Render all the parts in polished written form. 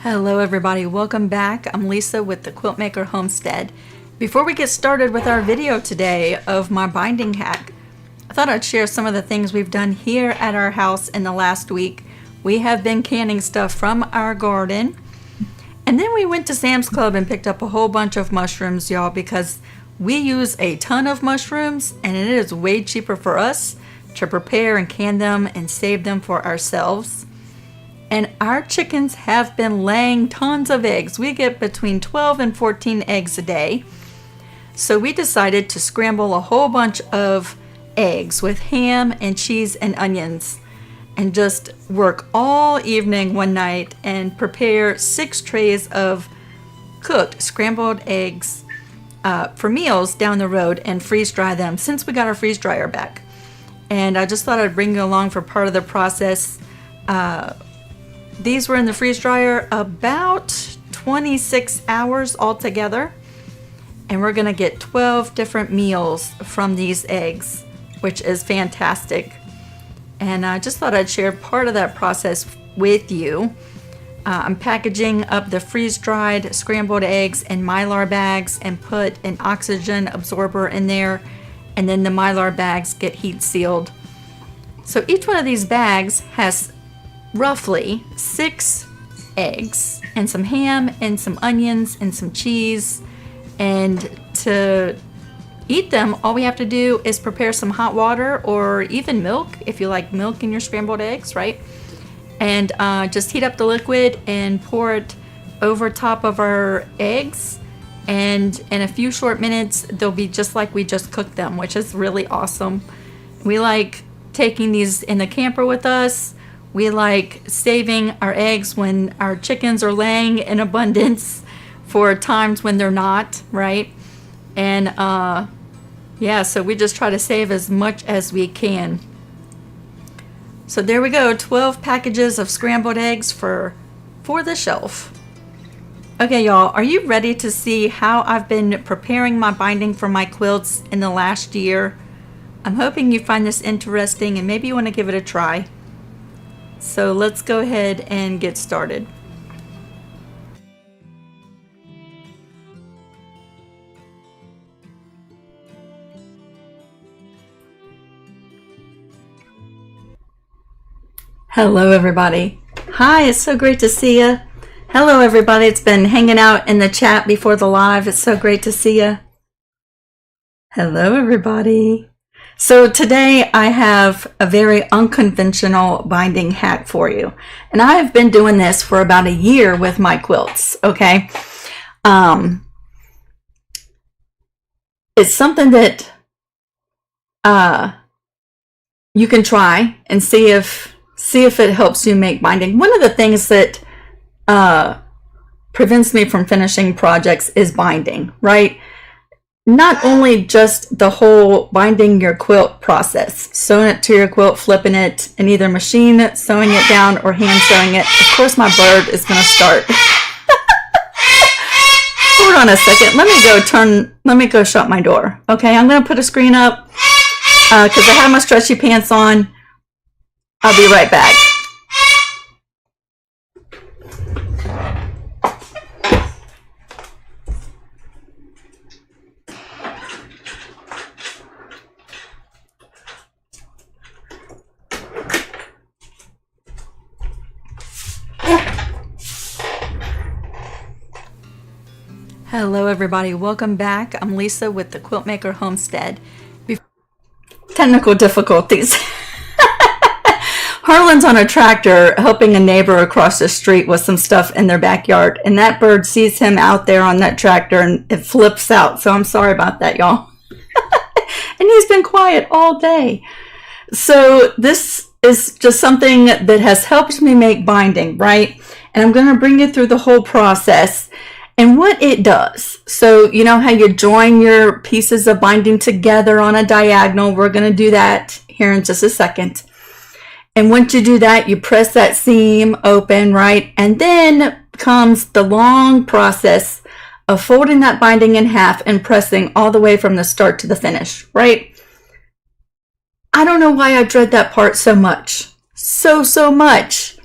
Hello everybody, welcome back. I'm Lisa with the Quiltmaker Homestead. Before we get started with our video today of my binding hack, I thought I'd share some of the things we've done here at our house in the last week. We have been canning stuff from our garden, and then we went to Sam's Club and picked up a whole bunch of mushrooms, y'all, because we use a ton of mushrooms and it is way cheaper for us to prepare and can them and save them for ourselves. And our chickens have been laying tons of eggs. We get between 12 and 14 eggs a day. So we decided to scramble a whole bunch of eggs with ham and cheese and onions and just work all evening one night and prepare 6 trays of cooked scrambled eggs for meals down the road and freeze dry them since we got our freeze dryer back. And I just thought I'd bring you along for part of the process. These were in the freeze dryer about 26 hours altogether, and we're gonna get 12 different meals from these eggs, which is fantastic. And I just thought I'd share part of that process with you. I'm packaging up the freeze-dried scrambled eggs in Mylar bags and put an oxygen absorber in there, and then the Mylar bags get heat sealed. So each one of these bags has roughly 6 eggs and some ham and some onions and some cheese. And to eat them, all we have to do is prepare some hot water or even milk if you like milk in your scrambled eggs, right? And just heat up the liquid and pour it over top of our eggs, and in a few short minutes they'll be just like we just cooked them, which is really awesome. We like taking these in the camper with us. We like saving our eggs when our chickens are laying in abundance for times when they're not, right? And yeah, so we just try to save as much as we can. So there we go, 12 packages of scrambled eggs for the shelf. Okay, y'all, are you ready to see how I've been preparing my binding for my quilts in the last year? I'm hoping you find this interesting and maybe you want to give it a try. So let's go ahead and get started. Hello everybody. Hi, it's so great to see you. Hello everybody, it's been hanging out in the chat before the live. It's so great to see you. Hello everybody. So today I have a very unconventional binding hack for you. And I have been doing this for about a year with my quilts, okay? It's something that you can try and see if it helps you make binding. One of the things that prevents me from finishing projects is binding, right? Not only just the whole binding your quilt process, sewing it to your quilt, flipping it, and either machine sewing it down or hand sewing it. Of course, my bird is going to start. Hold on a second. Let me go shut my door. Okay, I'm going to put a screen up because I have my stretchy pants on. I'll be right back. Hello everybody, welcome back. I'm Lisa with the Quiltmaker Homestead. Technical difficulties. Harlan's on a tractor helping a neighbor across the street with some stuff in their backyard, and that bird sees him out there on that tractor and it flips out. So I'm sorry about that, y'all. And he's been quiet all day. So this is just something that has helped me make binding, right? And I'm going to bring you through the whole process and what it does. So you know how you join your pieces of binding together on a diagonal? We're going to do that here in just a second. And once you do that, you press that seam open, right? And then comes the long process of folding that binding in half and pressing all the way from the start to the finish, right? I don't know why I dread that part so much. So much.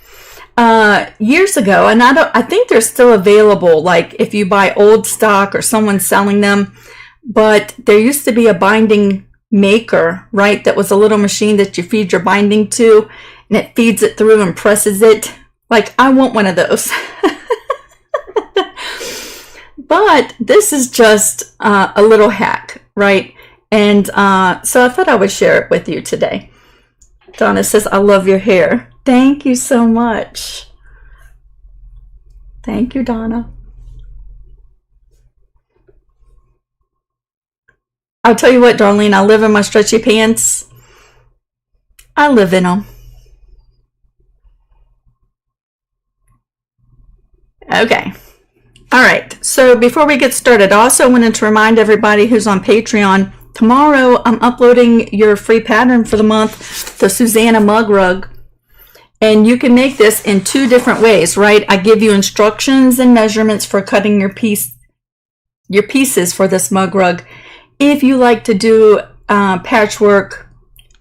Years ago, and I think they're still available, like if you buy old stock or someone's selling them, but there used to be a binding maker, right? That was a little machine that you feed your binding to, and it feeds it through and presses it. Like, I want one of those. But this is just a little hack, right? And so I thought I would share it with you today. Donna says, I love your hair. Thank you so much. Thank you, Donna. I'll tell you what, Darlene, I live in my stretchy pants. I live in them. Okay. All right. So before we get started, I also wanted to remind everybody who's on Patreon, tomorrow I'm uploading your free pattern for the month, the Susanna mug rug. And you can make this in 2 different ways, right? I give you instructions and measurements for cutting your pieces for this mug rug. If you like to do patchwork,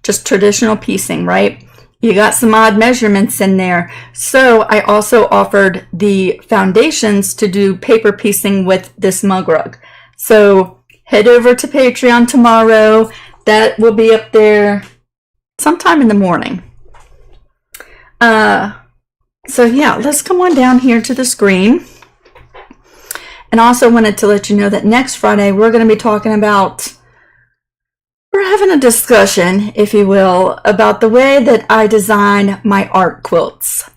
just traditional piecing, right? You got some odd measurements in there. So I also offered the foundations to do paper piecing with this mug rug. So head over to Patreon tomorrow. That will be up there sometime in the morning. So yeah, let's come on down here to the screen. And also wanted to let you know that next Friday we're going to be talking about, we're having a discussion, if you will, about the way that I design my art quilts.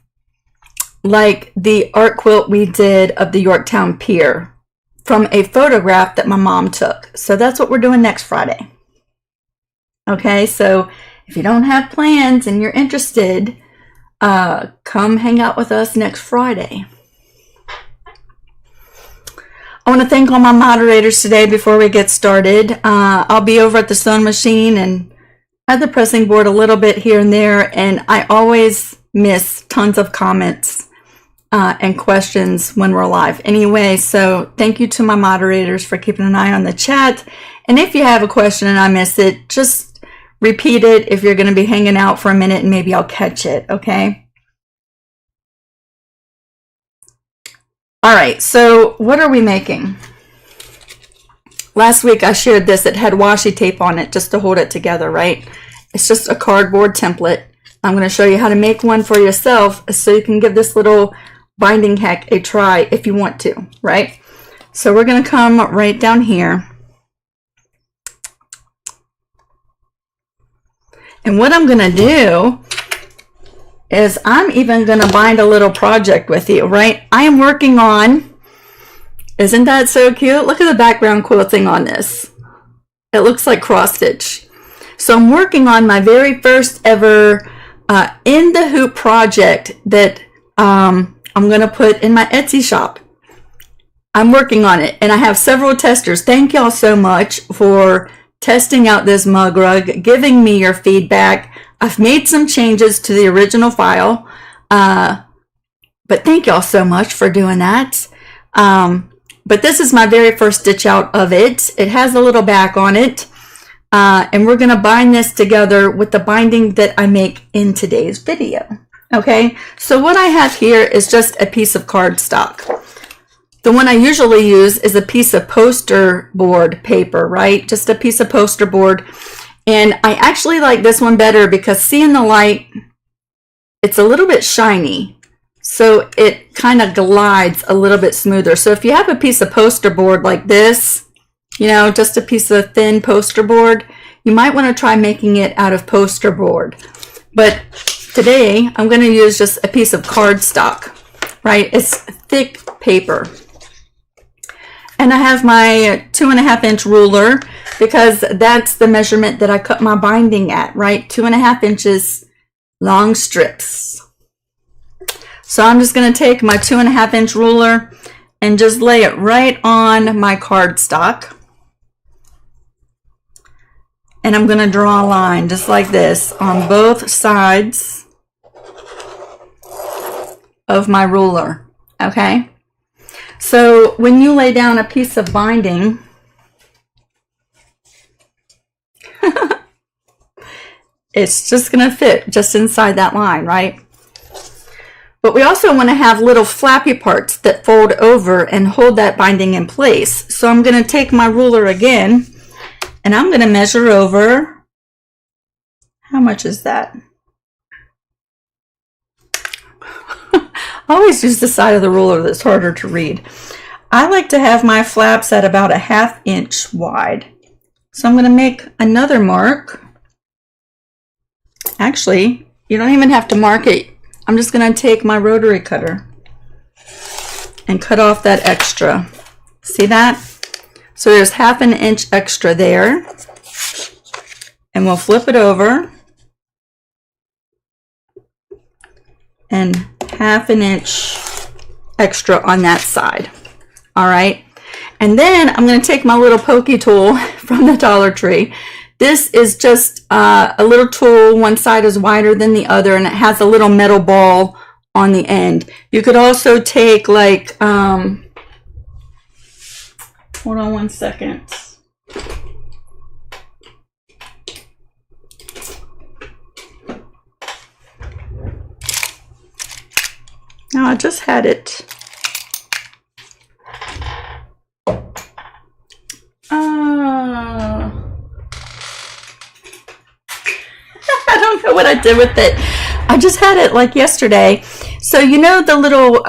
Like the art quilt we did of the Yorktown Pier from a photograph that my mom took. So that's what we're doing next Friday. Okay, so if you don't have plans and you're interested, come hang out with us next Friday. I want to thank all my moderators today before we get started. I'll be over at the sewing machine and at the pressing board a little bit here and there, and I always miss tons of comments and questions when we're live. Anyway, so thank you to my moderators for keeping an eye on the chat. And if you have a question and I miss it, just repeat it if you're going to be hanging out for a minute and maybe I'll catch it, okay? All right, so what are we making? Last week I shared this. It had washi tape on it just to hold it together, right? It's just a cardboard template. I'm going to show you how to make one for yourself so you can give this little binding hack a try if you want to, right? So we're going to come right down here. And what I'm going to do is I'm even going to bind a little project with you, right? I am working on, isn't that so cute? Look at the background quilting on this. It looks like cross stitch. So I'm working on my very first ever in the hoop project that I'm going to put in my Etsy shop. I'm working on it and I have several testers. Thank y'all so much for testing out this mug rug, giving me your feedback. I've made some changes to the original file, but thank y'all so much for doing that. But this is my very first stitch out of it. It has a little back on it, and we're going to bind this together with the binding that I make in today's video. Okay, so what I have here is just a piece of cardstock. The one I usually use is a piece of poster board paper, right? Just a piece of poster board. And I actually like this one better because seeing the light, it's a little bit shiny. So it kind of glides a little bit smoother. So if you have a piece of poster board like this, you know, just a piece of thin poster board, you might want to try making it out of poster board. But today I'm going to use just a piece of cardstock, right? It's thick paper. And I have my 2.5-inch ruler because that's the measurement that I cut my binding at, right? 2.5 inches long strips. So I'm just going to take my 2.5-inch ruler and just lay it right on my cardstock. And I'm going to draw a line just like this on both sides of my ruler, okay? So when you lay down a piece of binding, it's just going to fit just inside that line, right? But we also want to have little flappy parts that fold over and hold that binding in place. So I'm going to take my ruler again, and I'm going to measure over, how much is that? I always use the side of the ruler that's harder to read. I like to have my flaps at about a 1/2 inch wide. So I'm going to make another mark. Actually, you don't even have to mark it. I'm just going to take my rotary cutter and cut off that extra. See that? So there's 1/2 inch extra there. And we'll flip it over. And 1/2 inch extra on that side. All right. And then I'm going to take my little pokey tool from the Dollar Tree. This is just a little tool. One side is wider than the other, and it has a little metal ball on the end. You could also take like, hold on one second. No, I just had it. I don't know what I did with it. I just had it like yesterday. So you know the little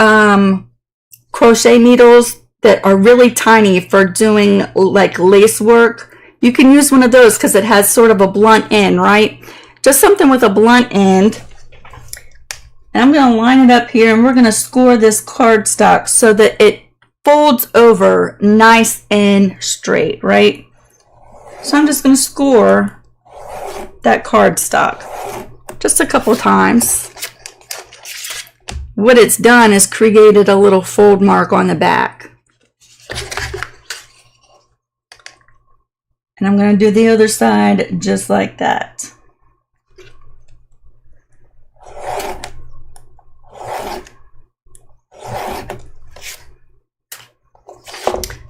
crochet needles that are really tiny for doing like lace work? You can use one of those because it has sort of a blunt end, right? Just something with a blunt end. And I'm going to line it up here, and we're going to score this cardstock so that it folds over nice and straight, right? So I'm just going to score that cardstock just a couple times. What it's done is created a little fold mark on the back. And I'm going to do the other side just like that.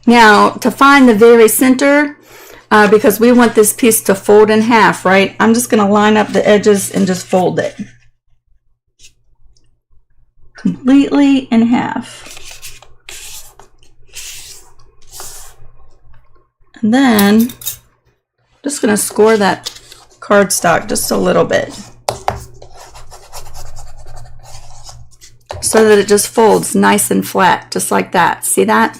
Now, to find the very center, because we want this piece to fold in half, right? I'm just going to line up the edges and just fold it completely in half. And then, just going to score that cardstock just a little bit so that it just folds nice and flat, just like that. See that?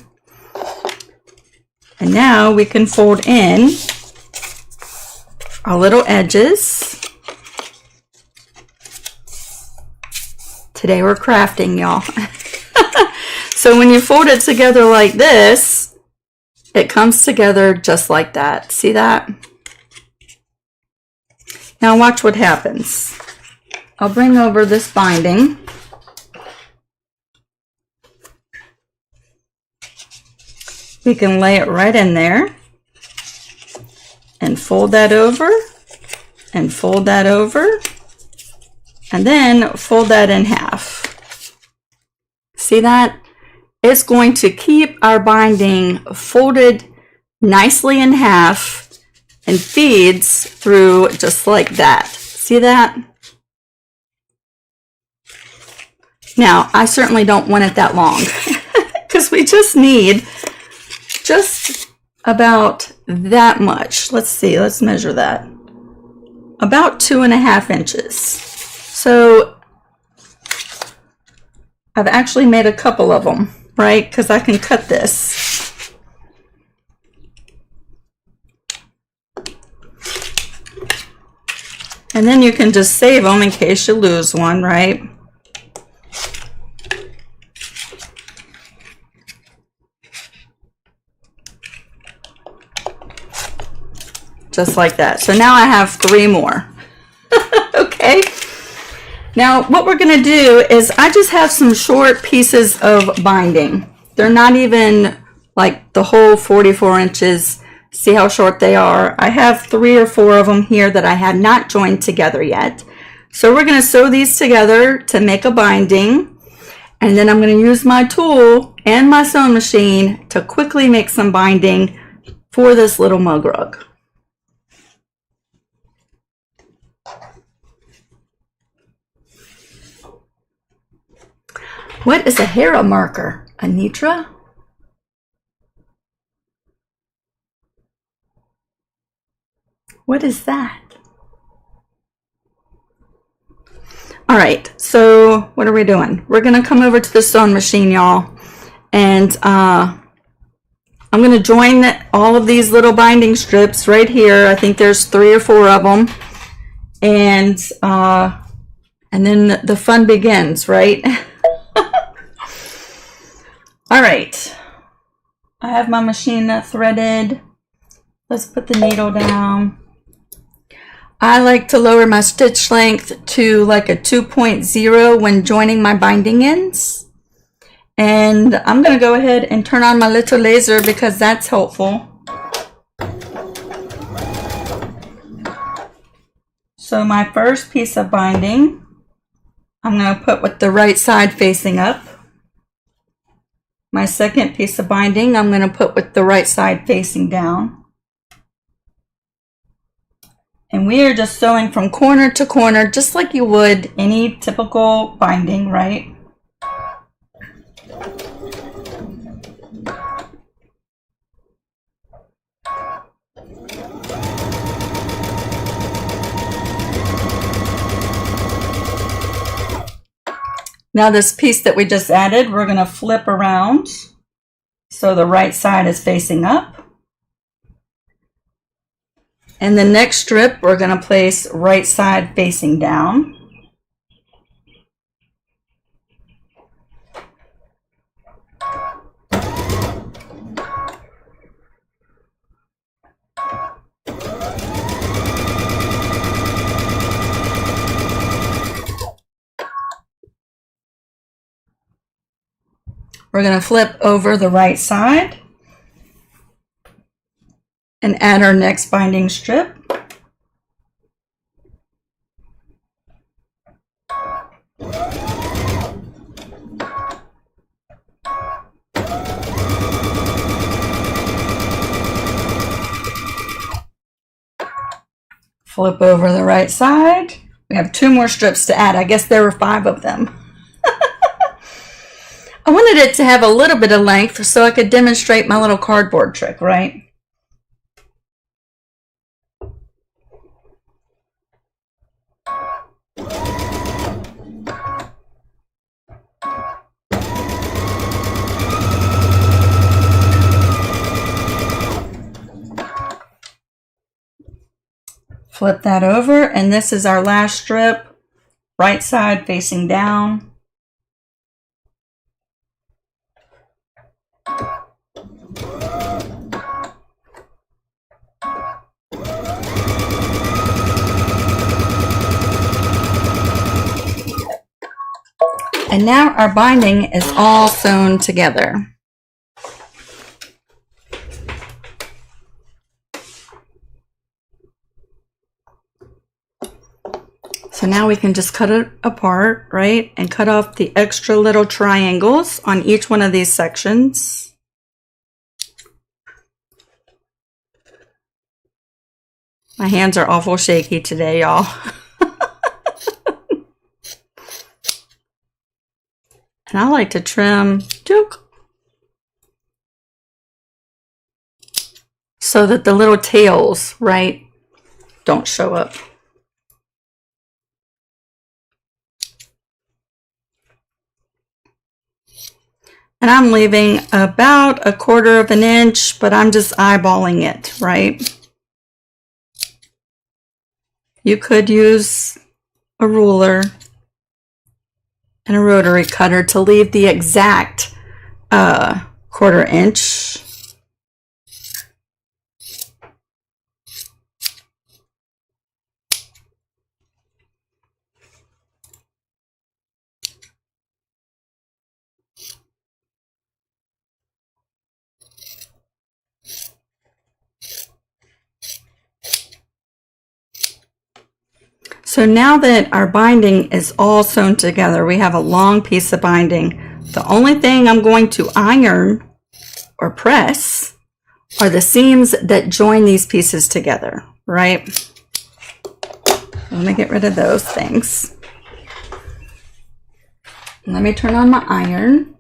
And now we can fold in our little edges. Today we're crafting, y'all. So when you fold it together like this, it comes together just like that. See that? Now watch what happens. I'll bring over this binding. We can lay it right in there and fold that over and fold that over and then fold that in half. See that? It's going to keep our binding folded nicely in half and feeds through just like that. See that? Now, I certainly don't want it that long because we just need just about that much. Let's see, let's measure that. About 2.5 inches. So I've actually made a couple of them, right? Because I can cut this. And then you can just save them in case you lose one, right? Just like that. So now I have 3 more. Okay. Now what we're going to do is I just have some short pieces of binding. They're not even like the whole 44 inches. See how short they are? I have 3 or 4 of them here that I have not joined together yet. So we're going to sew these together to make a binding. And then I'm going to use my tool and my sewing machine to quickly make some binding for this little mug rug. What is a Hera marker? Anitra? What is that? All right, so what are we doing? We're gonna come over to the sewing machine, y'all, and I'm gonna join all of these little binding strips right here. I think there's 3 or 4 of them, and then the fun begins, right? All right, I have my machine threaded. Let's put the needle down. I like to lower my stitch length to like a 2.0 when joining my binding ends. And I'm going to go ahead and turn on my little laser because that's helpful. So my first piece of binding, I'm going to put with the right side facing up. My second piece of binding, I'm going to put with the right side facing down. And we are just sewing from corner to corner, just like you would any typical binding, right? Now this piece that we just added, we're going to flip around so the right side is facing up. And the next strip, we're going to place right side facing down. We're going to flip over the right side and add our next binding strip. Flip over the right side. We have 2 more strips to add. I guess there were 5 of them. I wanted it to have a little bit of length so I could demonstrate my little cardboard trick, right? Flip that over, and this is our last strip, right side facing down. And now our binding is all sewn together. So now we can just cut it apart, right? And cut off the extra little triangles on each one of these sections. My hands are awful shaky today, y'all. And I like to trim so that the little tails, right, don't show up. And I'm leaving about 1/4 of an inch, but I'm just eyeballing it, right? You could use a ruler and a rotary cutter to leave the exact 1/4 inch. So now that our binding is all sewn together, we have a long piece of binding. The only thing I'm going to iron or press are the seams that join these pieces together, right? Let me get rid of those things. Let me turn on my iron.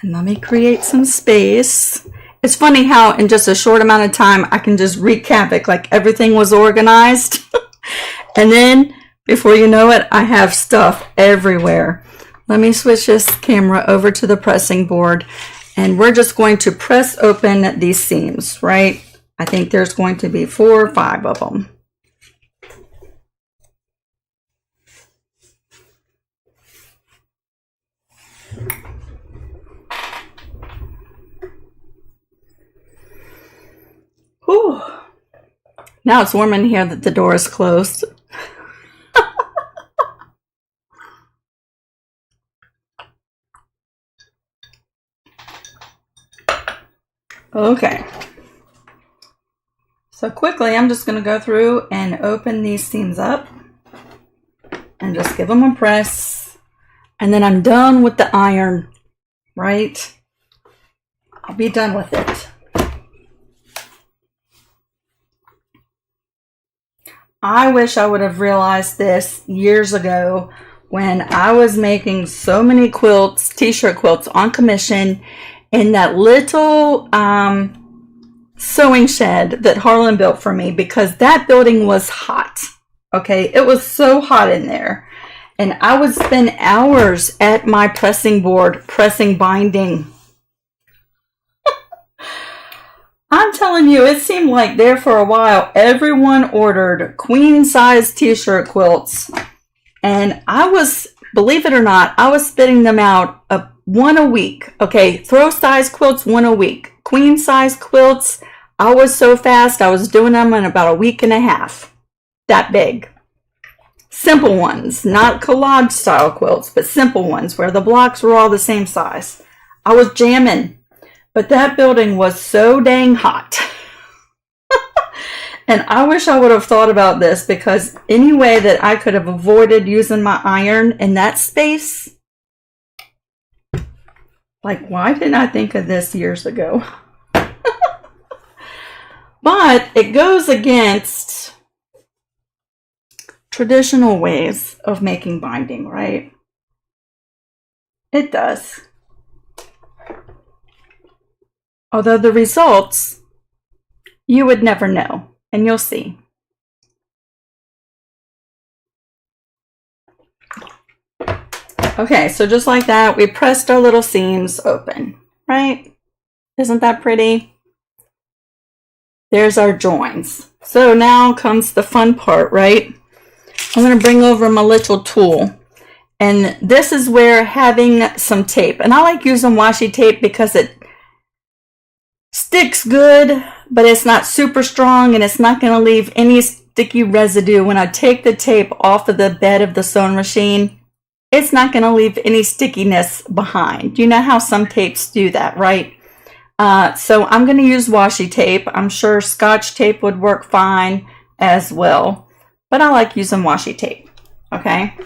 And let me create some space. It's funny how in just a short amount of time I can just wreak havoc, like everything was organized. And then before you know it, I have stuff everywhere. Let me switch this camera over to the pressing board, and we're just going to press open these seams, right? I think there's going to be 4 or 5 of them. Whew. Now it's warm in here that the door is closed. Okay. So quickly, I'm just going to go through and open these seams up and just give them a press. And then I'm done with the iron, right? I'll be done with it. I wish I would have realized this years ago when I was making so many quilts, t-shirt quilts on commission in that little sewing shed that Harlan built for me, because that building was hot. Okay, it was so hot in there. And I would spend hours at my pressing board pressing binding. I'm telling you, it seemed like there for a while, everyone ordered queen size t-shirt quilts. And I was, believe it or not, I was spitting them out one a week. Okay, throw size quilts, one a week. Queen size quilts, I was so fast, I was doing them in about a week and a half. That big. Simple ones, not collage style quilts, but simple ones where the blocks were all the same size. I was jamming. But that building was so dang hot. And I wish I would have thought about this, because any way that I could have avoided using my iron in that space, like, why didn't I think of this years ago? But it goes against traditional ways of making binding, right? It does. Although the results, you would never know, and you'll see. Okay, so just like that, we pressed our little seams open, right? Isn't that pretty? There's our joins. So now comes the fun part, right? I'm going to bring over my little tool. And this is where having some tape, and I like using washi tape because it sticks good, but it's not super strong, and it's not going to leave any sticky residue. When I take the tape off of the bed of the sewing machine, it's not going to leave any stickiness behind. You know how some tapes do that, right? So I'm going to use washi tape. I'm sure Scotch tape would work fine as well, but I like using washi tape. Okay,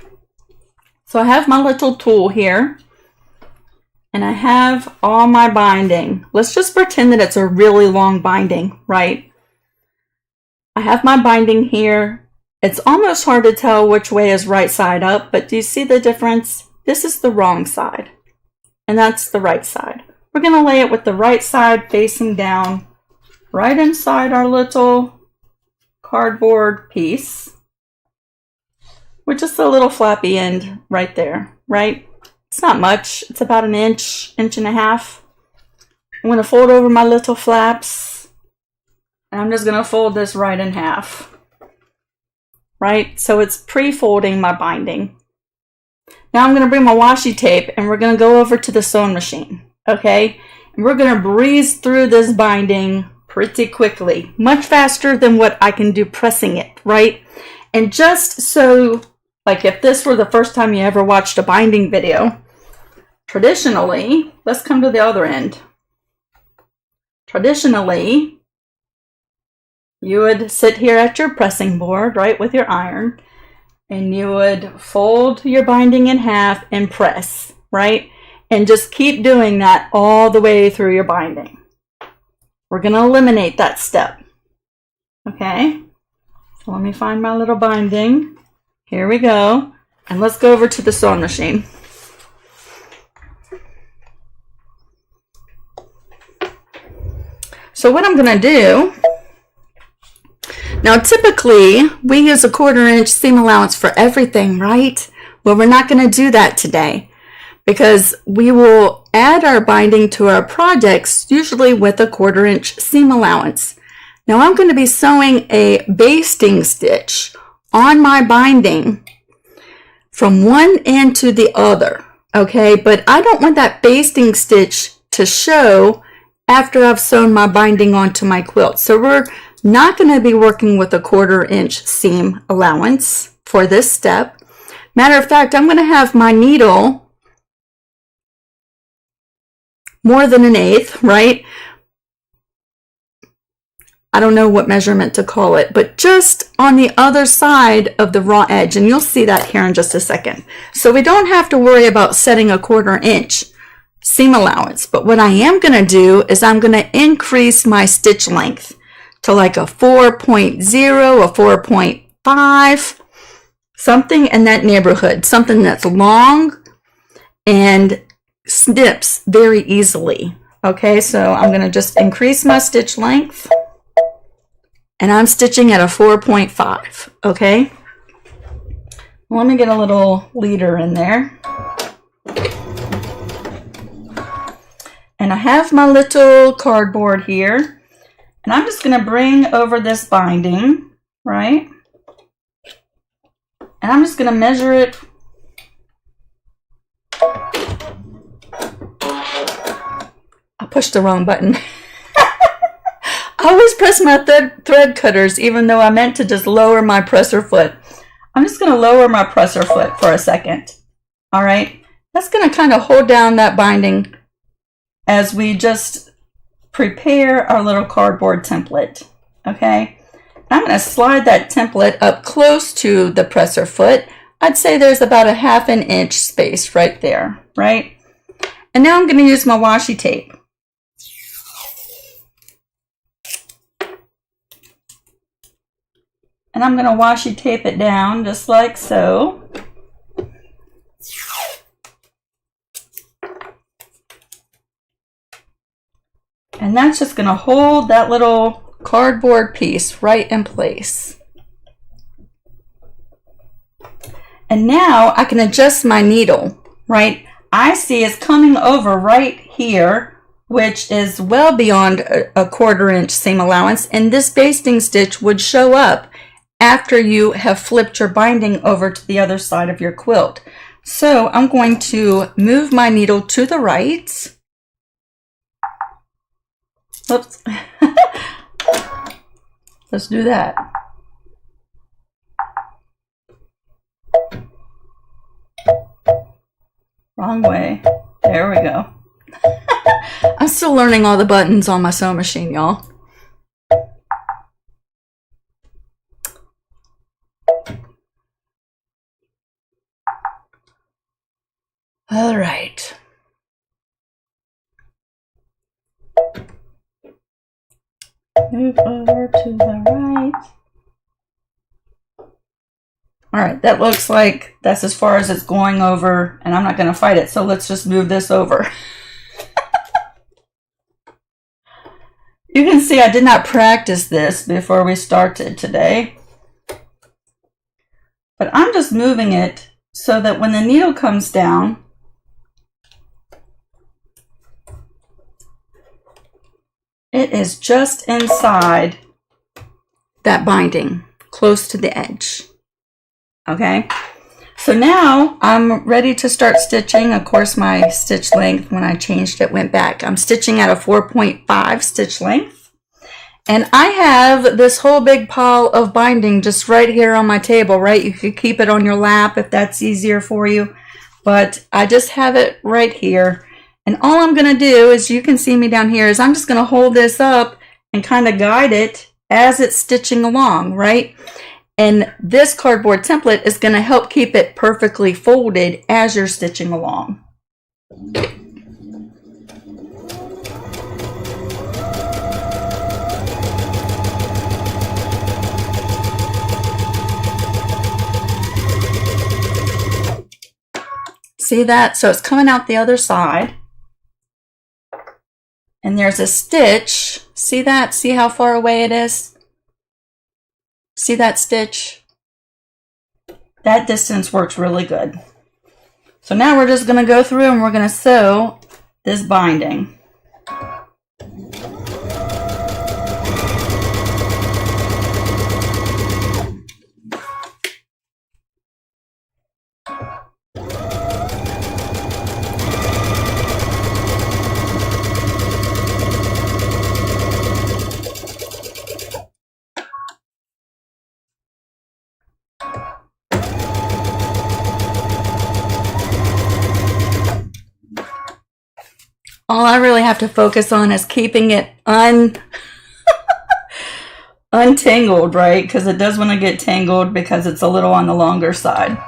so I have my little tool here, and I have all my binding. Let's just pretend that it's a really long binding, right? I have my binding here. It's almost hard to tell which way is right side up, but do you see the difference? This is the wrong side, and that's the right side. We're going to lay it with the right side facing down, right inside our little cardboard piece, with just a little flappy end right there, right? It's not much. It's about an inch, inch and a half. I'm going to fold over my little flaps, and I'm just going to fold this right in half, right? So it's pre-folding my binding. Now I'm going to bring my washi tape, and we're going to go over to the sewing machine. Okay, and we're going to breeze through this binding pretty quickly, much faster than what I can do pressing it, right? And just so, like, if this were the first time you ever watched a binding video, traditionally, let's come to the other end. Traditionally, you would sit here at your pressing board, right, with your iron, and you would fold your binding in half and press, right? And just keep doing that all the way through your binding. We're going to eliminate that step. Okay? Let me find my little binding. Here we go. And let's go over to the sewing machine. So what I'm going to do, now typically we use a 1/4 inch seam allowance for everything, right? Well, we're not going to do that today because we will add our binding to our projects usually with a 1/4 inch seam allowance. Now I'm going to be sewing a basting stitch on my binding from one end to the other, okay? But I don't want that basting stitch to show after I've sewn my binding onto my quilt. So we're not going to be working with a 1/4 inch seam allowance for this step. Matter of fact, I'm going to have my needle more than 1/8, right? I don't know what measurement to call it, but just on the other side of the raw edge, and you'll see that here in just a second. So we don't have to worry about setting a 1/4 inch seam allowance, but what I am going to do is I'm going to increase my stitch length to like a 4.0, a 4.5, something in that neighborhood, something that's long and snips very easily. Okay, so I'm going to just increase my stitch length, and I'm stitching at a 4.5. Okay, let me get a little leader in there. And I have my little cardboard here, and I'm just going to bring over this binding, right? And I'm just going to measure it. I pushed the wrong button. I always press my thread cutters, even though I meant to just lower my presser foot. I'm just going to lower my presser foot for a second. All right. That's going to kind of hold down that binding as we just prepare our little cardboard template, okay? I'm going to slide that template up close to the presser foot. I'd say there's about a 1/2 inch space right there, right? And now I'm going to use my washi tape. And I'm going to washi tape it down just like so. And that's just going to hold that little cardboard piece right in place. And now I can adjust my needle, right? I see it's coming over right here, which is well beyond a 1/4 inch seam allowance. And this basting stitch would show up after you have flipped your binding over to the other side of your quilt. So I'm going to move my needle to the right. Oops. Let's do that. Wrong way. There we go. I'm still learning all the buttons on my sewing machine, y'all. All right. Move over to the right. All right, that looks like that's as far as it's going over, and I'm not going to fight it, so let's just move this over. You can see I did not practice this before we started today, but I'm just moving it so that when the needle comes down, it is just inside that binding, close to the edge. Okay, so now I'm ready to start stitching. Of course, my stitch length, when I changed it, went back. I'm stitching at a 4.5 stitch length. And I have this whole big pile of binding just right here on my table, right? You could keep it on your lap if that's easier for you. But I just have it right here. And all I'm going to do is, you can see me down here, is I'm just going to hold this up and kind of guide it as it's stitching along, right? And this cardboard template is going to help keep it perfectly folded as you're stitching along. See that? So it's coming out the other side. And there's a stitch. See that? See how far away it is? See that stitch? That distance works really good. So now we're just going to go through and we're going to sew this binding. All I really have to focus on is keeping it untangled, right? Because it does want to get tangled because it's a little on the longer side.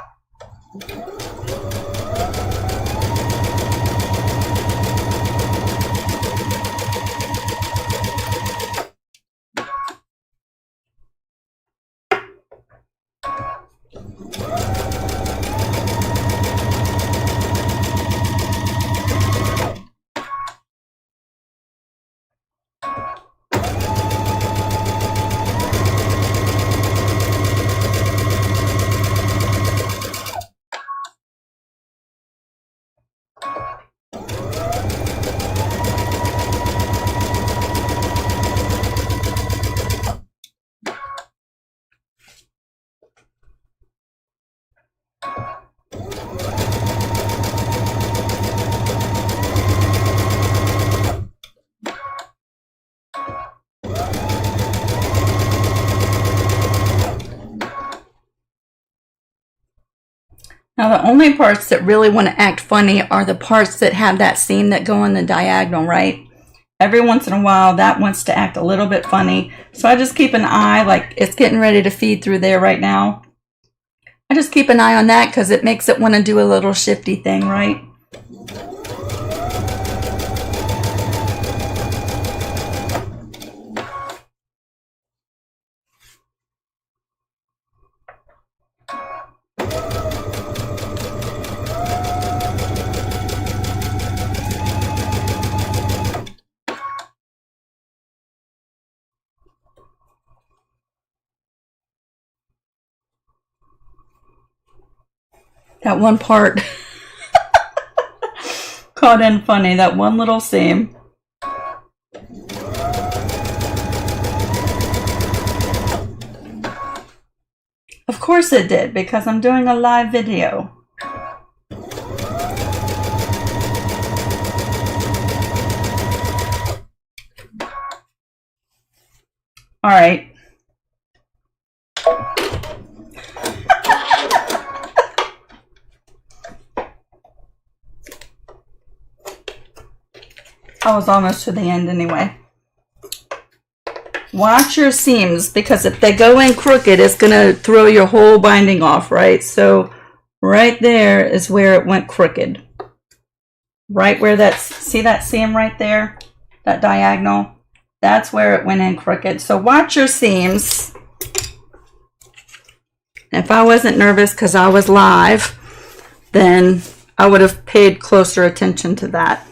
Now the only parts that really want to act funny are the parts that have that seam that go on the diagonal, right? Every once in a while that wants to act a little bit funny. So I just keep an eye, like it's getting ready to feed through there right now. I just keep an eye on that because it makes it want to do a little shifty thing, right? That one part caught in funny, that one little seam. Of course it did, because I'm doing a live video. All right. I was almost to the end anyway. Watch your seams, because if they go in crooked, it's going to throw your whole binding off, right? So right there is where it went crooked. Right where that's, see that seam right there? That diagonal? That's where it went in crooked. So watch your seams. If I wasn't nervous because I was live, then I would have paid closer attention to that.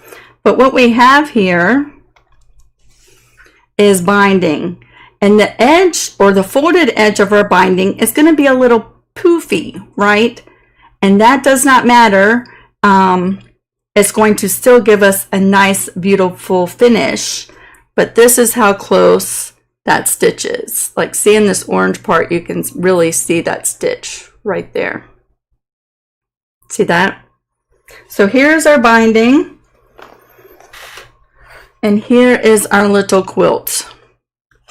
But what we have here is binding, and the edge or the folded edge of our binding is going to be a little poofy, right? And that does not matter. It's going to still give us a nice, beautiful finish. But this is how close that stitch is. Like, see in this orange part, you can really see that stitch right there. See that? So here's our binding. And here is our little quilt.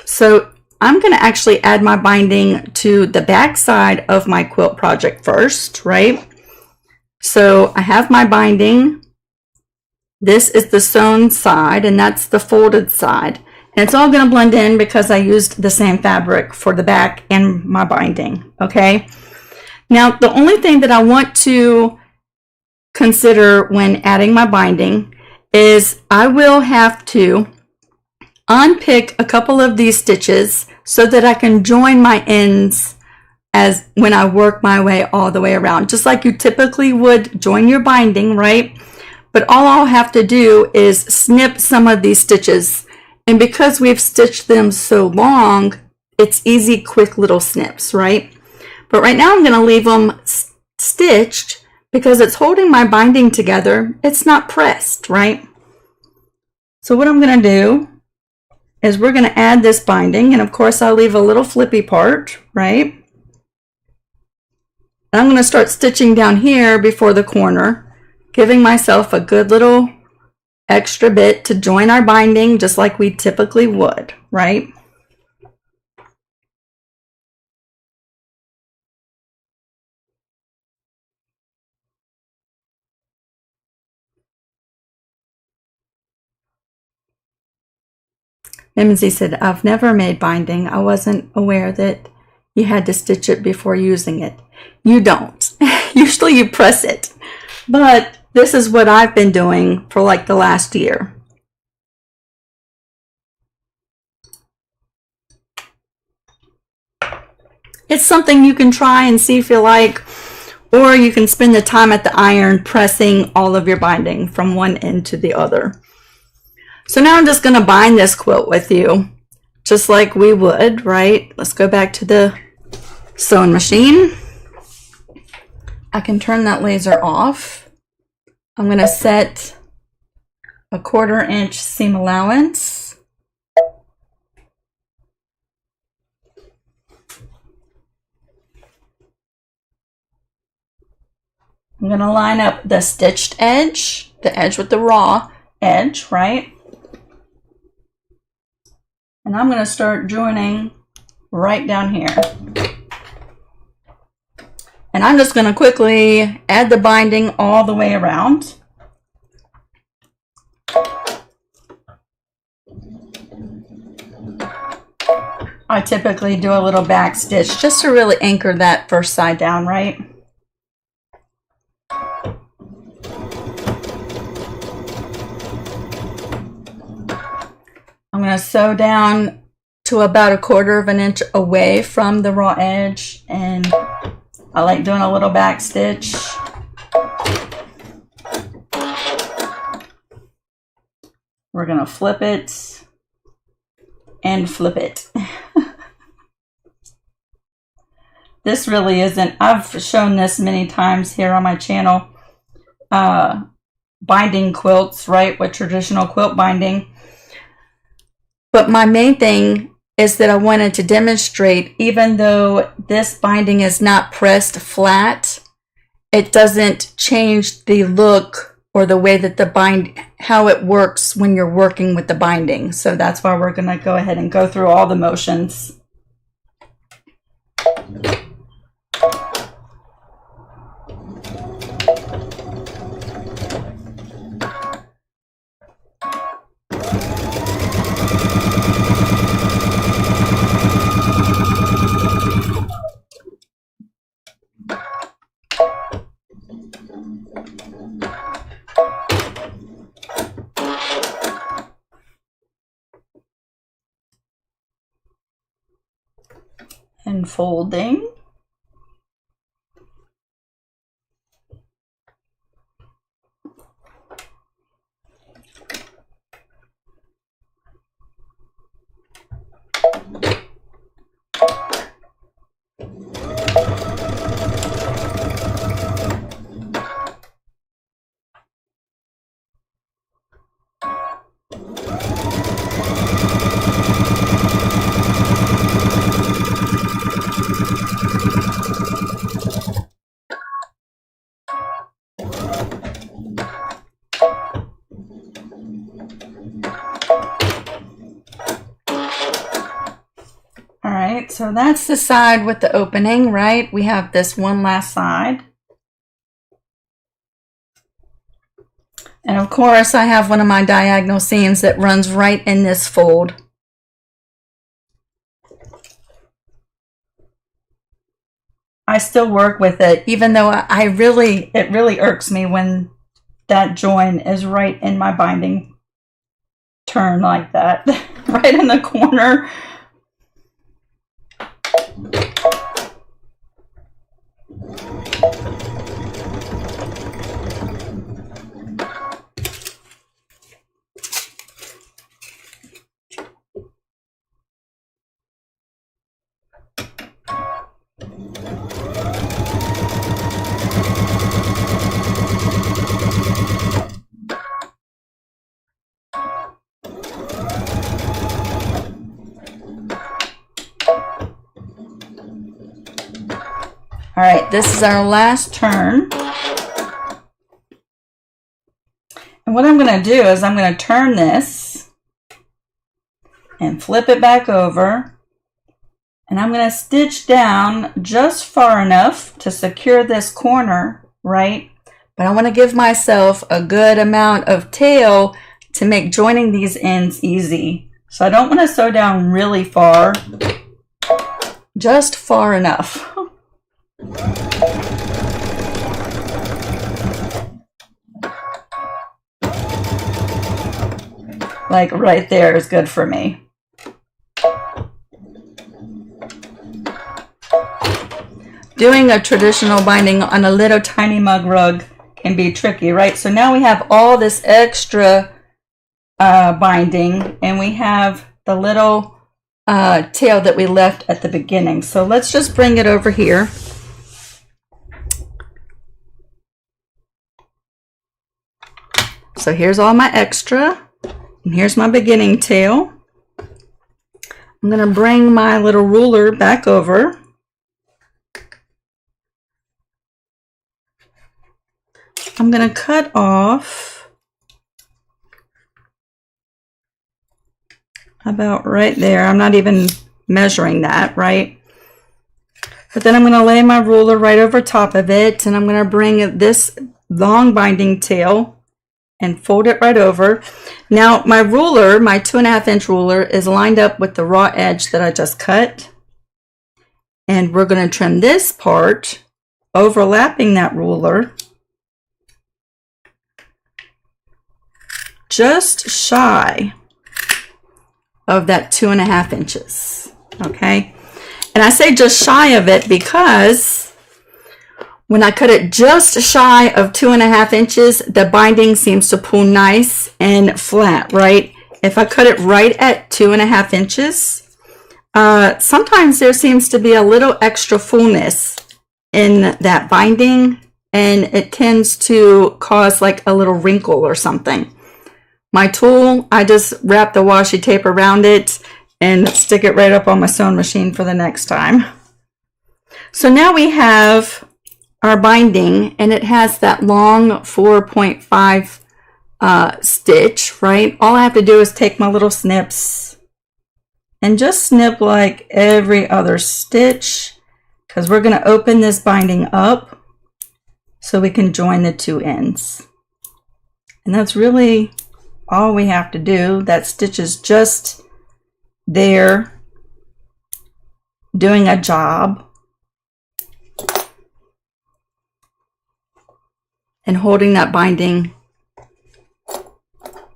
So I'm going to actually add my binding to the back side of my quilt project first, right? So I have my binding. This is the sewn side, and that's the folded side. And it's all going to blend in because I used the same fabric for the back and my binding, okay? Now, the only thing that I want to consider when adding my binding is I will have to unpick a couple of these stitches so that I can join my ends as when I work my way all the way around, just like you typically would join your binding, right? But all I'll have to do is snip some of these stitches. And because we've stitched them so long, it's easy, quick little snips, right? But right now I'm going to leave them stitched because it's holding my binding together. It's not pressed, right? So what I'm going to do is we're going to add this binding, and of course I'll leave a little flippy part, right? And I'm going to start stitching down here before the corner, giving myself a good little extra bit to join our binding just like we typically would, right? Mimsy said, I've never made binding. I wasn't aware that you had to stitch it before using it. You don't. Usually you press it. But this is what I've been doing for like the last year. It's something you can try and see if you like, or you can spend the time at the iron pressing all of your binding from one end to the other. So now I'm just going to bind this quilt with you, just like we would, right? Let's go back to the sewing machine. I can turn that laser off. I'm going to set a 1/4 inch seam allowance. I'm going to line up the stitched edge, the edge with the raw edge, right? And I'm going to start joining right down here. And I'm just going to quickly add the binding all the way around. I typically do a little back stitch just to really anchor that first side down, right? I'm going to sew down to about a 1/4 inch away from the raw edge, and I like doing a little back stitch. We're going to flip it and flip it. This really isn't, I've shown this many times here on my channel, binding quilts, right, with traditional quilt binding. But my main thing is that I wanted to demonstrate, even though this binding is not pressed flat, it doesn't change the look or the way that how it works when you're working with the binding. So that's why we're going to go ahead and go through all the motions. And folding. So that's the side with the opening, right? We have this one last side. And of course, I have one of my diagonal seams that runs right in this fold. I still work with it, even though it really irks me when that join is right in my binding turn like that, right in the corner. All right, this is our last turn. And what I'm going to do is I'm going to turn this and flip it back over. And I'm going to stitch down just far enough to secure this corner, right? But I want to give myself a good amount of tail to make joining these ends easy. So I don't want to sew down really far, just far enough. Like right there is good for me. Doing a traditional binding on a little tiny mug rug can be tricky, right? So now we have all this extra binding, and we have the little tail that we left at the beginning. So let's just bring it over here. So here's all my extra. And here's my beginning tail. I'm going to bring my little ruler back over. I'm going to cut off about right there. I'm not even measuring that, right? But then I'm going to lay my ruler right over top of it, and I'm going to bring this long binding tail and fold it right over. Now my ruler, my 2.5-inch ruler, is lined up with the raw edge that I just cut. And we're going to trim this part, overlapping that ruler, just shy of that 2.5 inches. Okay. And I say just shy of it because when I cut it just shy of 2.5 inches, the binding seems to pull nice and flat, right? If I cut it right at 2.5 inches, sometimes there seems to be a little extra fullness in that binding, and it tends to cause like a little wrinkle or something. My tool, I just wrap the washi tape around it and stick it right up on my sewing machine for the next time. So now we have our binding, and it has that long 4.5 stitch, right? All I have to do is take my little snips and just snip like every other stitch, because we're going to open this binding up so we can join the two ends. And that's really all we have to do. That stitch is just there doing a job and holding that binding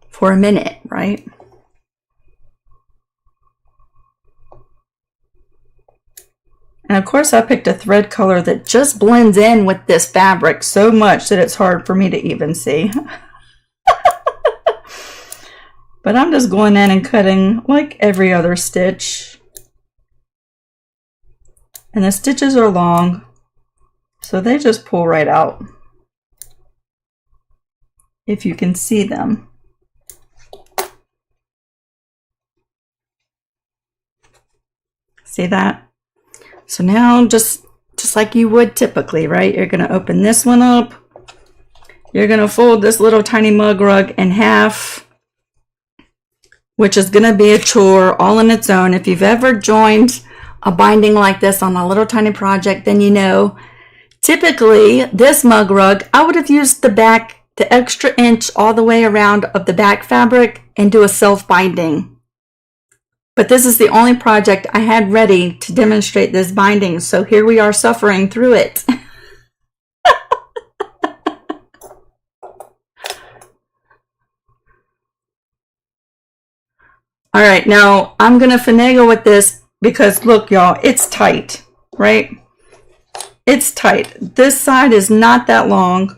for a minute, right? And of course I picked a thread color that just blends in with this fabric so much that it's hard for me to even see. But I'm just going in and cutting like every other stitch. And the stitches are long, so they just pull right out, if you can see them. See that? So now just like you would typically, right? You're going to open this one up. You're going to fold this little tiny mug rug in half, which is going to be a chore all on its own. If you've ever joined a binding like this on a little tiny project, then you know, typically this mug rug, I would have used the extra inch all the way around of the back fabric and do a self binding. But this is the only project I had ready to demonstrate this binding. So here we are suffering through it. All right, now I'm going to finagle with this because look, y'all, it's tight, right? It's tight. This side is not that long.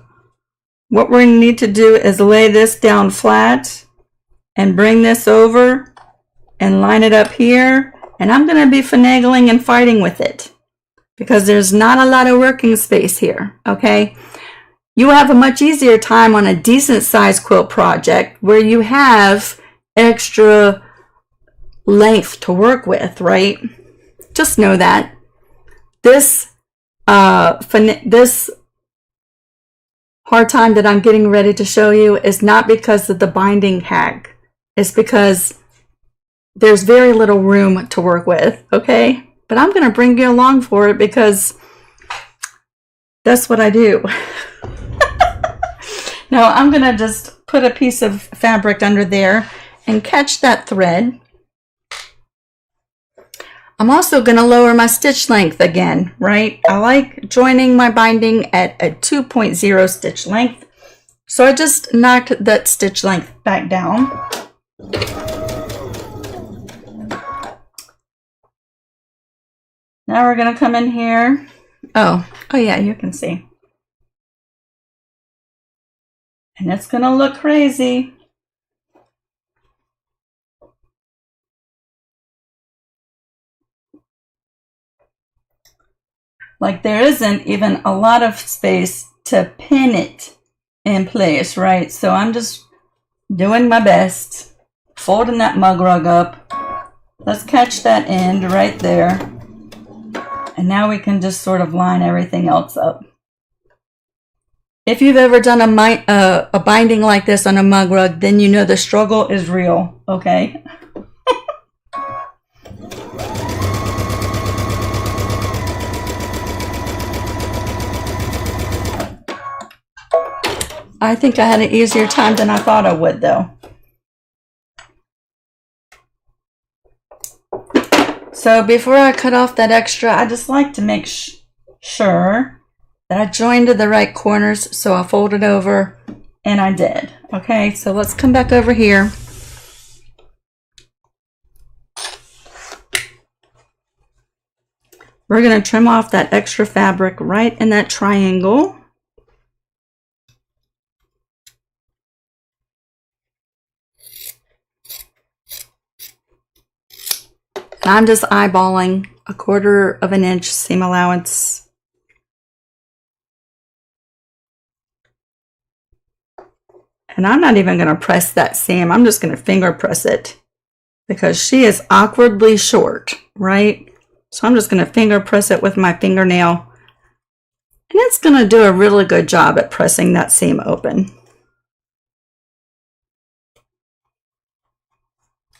What we're going to need to do is lay this down flat and bring this over and line it up here. And I'm going to be finagling and fighting with it because there's not a lot of working space here, okay? You have a much easier time on a decent sized quilt project where you have extra length to work with, right? Just know that. This this hard time that I'm getting ready to show you is not because of the binding hack. It's because there's very little room to work with, okay? But I'm going to bring you along for it because that's what I do. Now I'm going to just put a piece of fabric under there and catch that thread. I'm also going to lower my stitch length again, right? I like joining my binding at a 2.0 stitch length. So I just knocked that stitch length back down. Now we're going to come in here. Oh yeah, you can see. And it's going to look crazy. Like there isn't even a lot of space to pin it in place, right? So I'm just doing my best, folding that mug rug up. Let's catch that end right there. And now we can just sort of line everything else up. If you've ever done a binding like this on a mug rug, then you know the struggle is real, okay? I think I had an easier time than I thought I would, though. So before I cut off that extra, I just like to make sure that I joined to the right corners. So I folded over, and I did. Okay, so let's come back over here. We're going to trim off that extra fabric right in that triangle. And I'm just eyeballing a 1/4 of an inch seam allowance. And I'm not even going to press that seam. I'm just going to finger press it because she is awkwardly short, right? So I'm just going to finger press it with my fingernail. And it's going to do a really good job at pressing that seam open.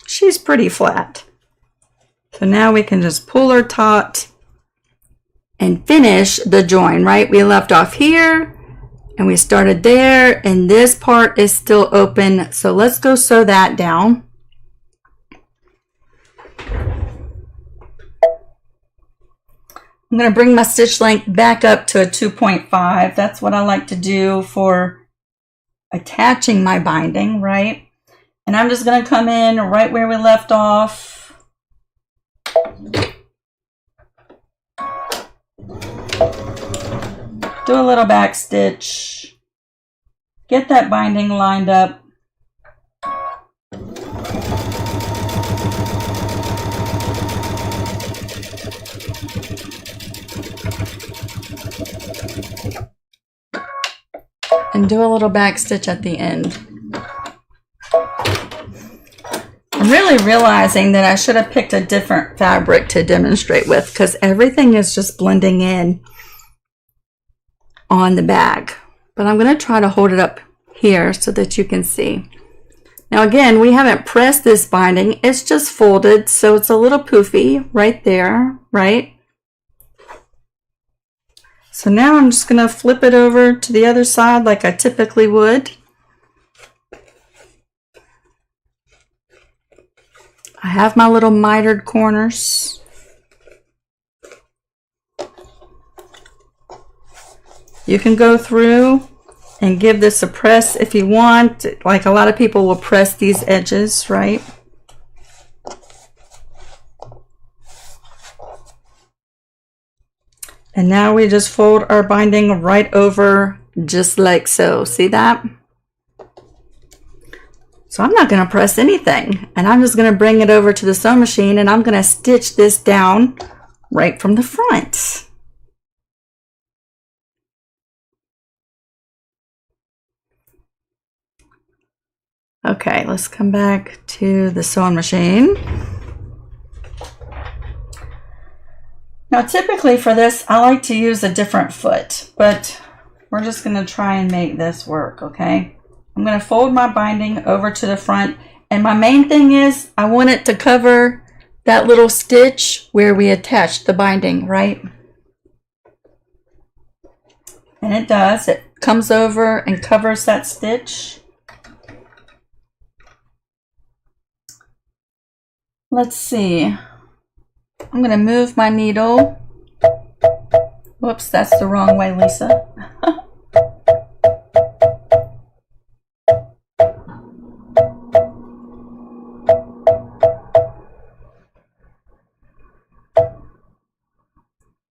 She's pretty flat. So now we can just pull her taut and finish the join, right? We left off here and we started there, and this part is still open. So let's go sew that down. I'm going to bring my stitch length back up to a 2.5. That's what I like to do for attaching my binding, right? And I'm just going to come in right where we left off. Do a little back stitch, get that binding lined up, and do a little back stitch at the end. I'm really realizing that I should have picked a different fabric to demonstrate with because everything is just blending in on the bag. But I'm going to try to hold it up here so that you can see. Now again, we haven't pressed this binding. It's just folded, so it's a little poofy right there, right? So now I'm just going to flip it over to the other side like I typically would. I have my little mitered corners. You can go through and give this a press if you want. Like a lot of people will press these edges, right? And now we just fold our binding right over just like so. See that? So I'm not going to press anything, and I'm just going to bring it over to the sewing machine, and I'm going to stitch this down right from the front. Okay, let's come back to the sewing machine. Now typically for this, I like to use a different foot, but we're just going to try and make this work, okay? I'm going to fold my binding over to the front, and my main thing is I want it to cover that little stitch where we attached the binding, right? And it does. It comes over and covers that stitch. Let's see. I'm going to move my needle. Whoops, that's the wrong way, Lisa.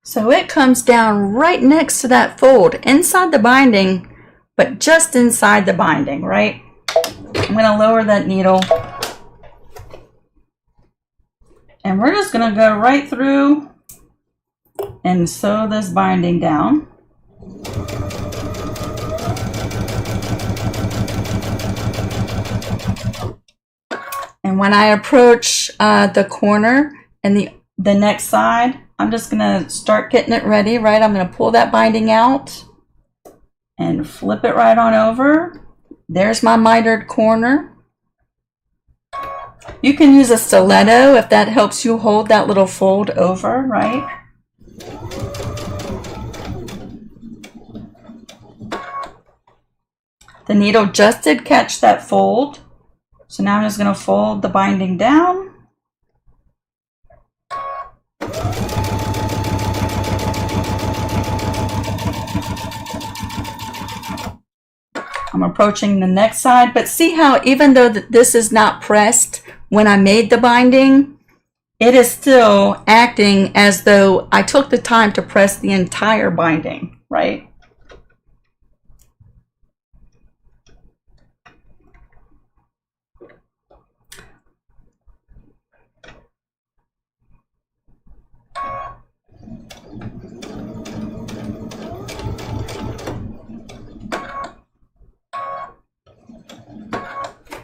So it comes down right next to that fold, inside the binding, but just inside the binding, right? I'm going to lower that needle. And we're just going to go right through and sew this binding down. And when I approach the corner and the next side, I'm just going to start getting it ready, right? I'm going to pull that binding out and flip it right on over. There's my mitered corner. You can use a stiletto if that helps you hold that little fold over, right? The needle just did catch that fold. So now I'm just going to fold the binding down. I'm approaching the next side, but see how even though this is not pressed when I made the binding, it is still acting as though I took the time to press the entire binding, right?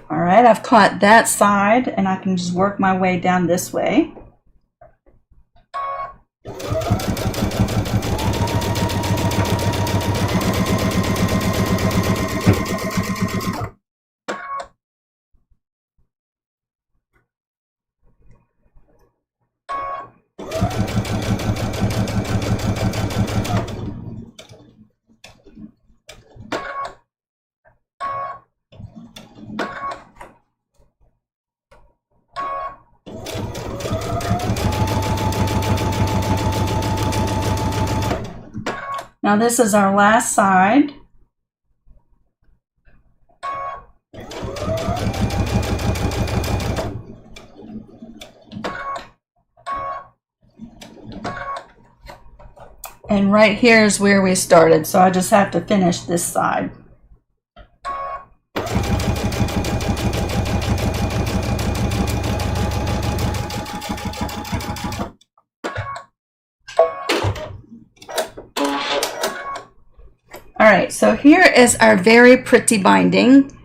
All right, I've caught that side and I can just work my way down this way. Now this is our last side. And right here is where we started, so I just have to finish this side. All right, so here is our very pretty binding.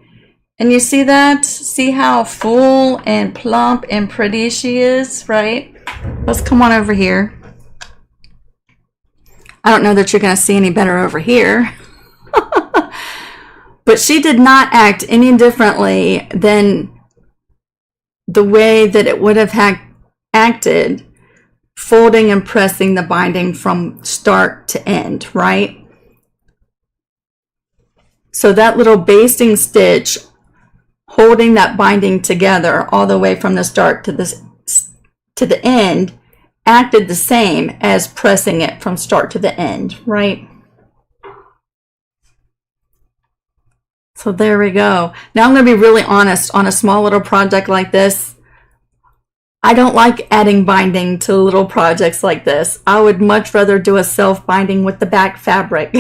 And you see that? See how full and plump and pretty she is, right? Let's come on over here. I don't know that you're going to see any better over here. But she did not act any differently than the way that it would have acted folding and pressing the binding from start to end, right? So that little basting stitch holding that binding together all the way from the start to the end acted the same as pressing it from start to the end, right? So there we go. Now I'm going to be really honest, on a small little project like this, I don't like adding binding to little projects like this. I would much rather do a self-binding with the back fabric.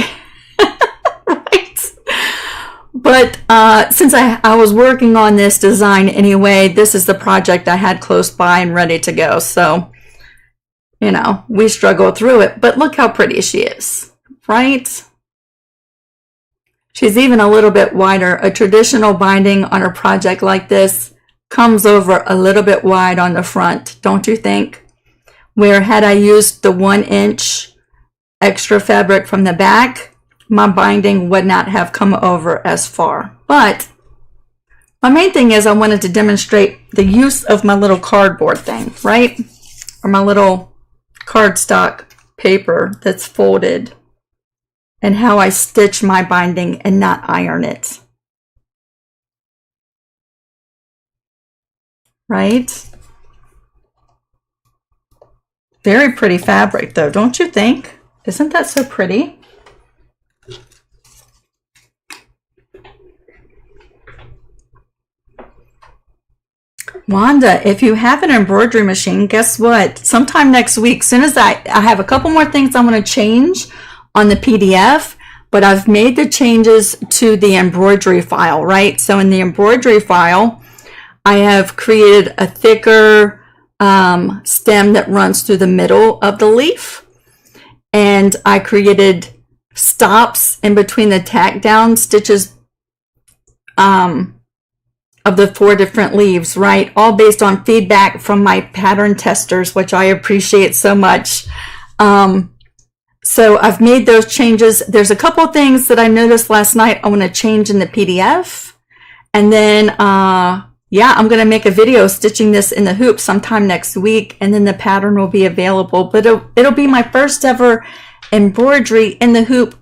But since I was working on this design anyway, this is the project I had close by and ready to go. So, you know, we struggled through it. But look how pretty she is, right? She's even a little bit wider. A traditional binding on a project like this comes over a little bit wide on the front, don't you think? where had I used the 1-inch extra fabric from the back, my binding would not have come over as far. But my main thing is I wanted to demonstrate the use of my little cardboard thing, right? Or my little cardstock paper that's folded, and how I stitch my binding and not iron it. Right? Very pretty fabric though, don't you think? Isn't that so pretty? Wanda, if you have an embroidery machine, guess what? Sometime next week, soon as I have a couple more things I want to change on the PDF, but I've made the changes to the embroidery file, right? So in the embroidery file, I have created a thicker stem that runs through the middle of the leaf. And I created stops in between the tack down stitches of the 4 different leaves, right? All based on feedback from my pattern testers, which I appreciate so much. So I've made those changes. There's a couple of things that I noticed last night I want to change in the PDF. And then, yeah, I'm going to make a video stitching this in the hoop sometime next week, and then the pattern will be available. But it'll be my first ever embroidery in the hoop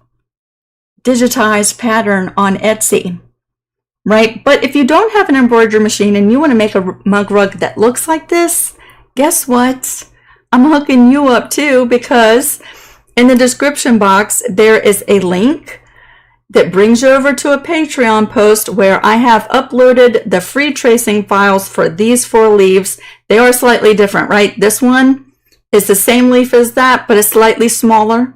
digitized pattern on Etsy, right? But if you don't have an embroidery machine and you want to make a mug rug that looks like this, guess what? I'm hooking you up too, because in the description box, there is a link that brings you over to a Patreon post where I have uploaded the free tracing files for these 4 leaves. They are slightly different, right? This one is the same leaf as that, but it's slightly smaller.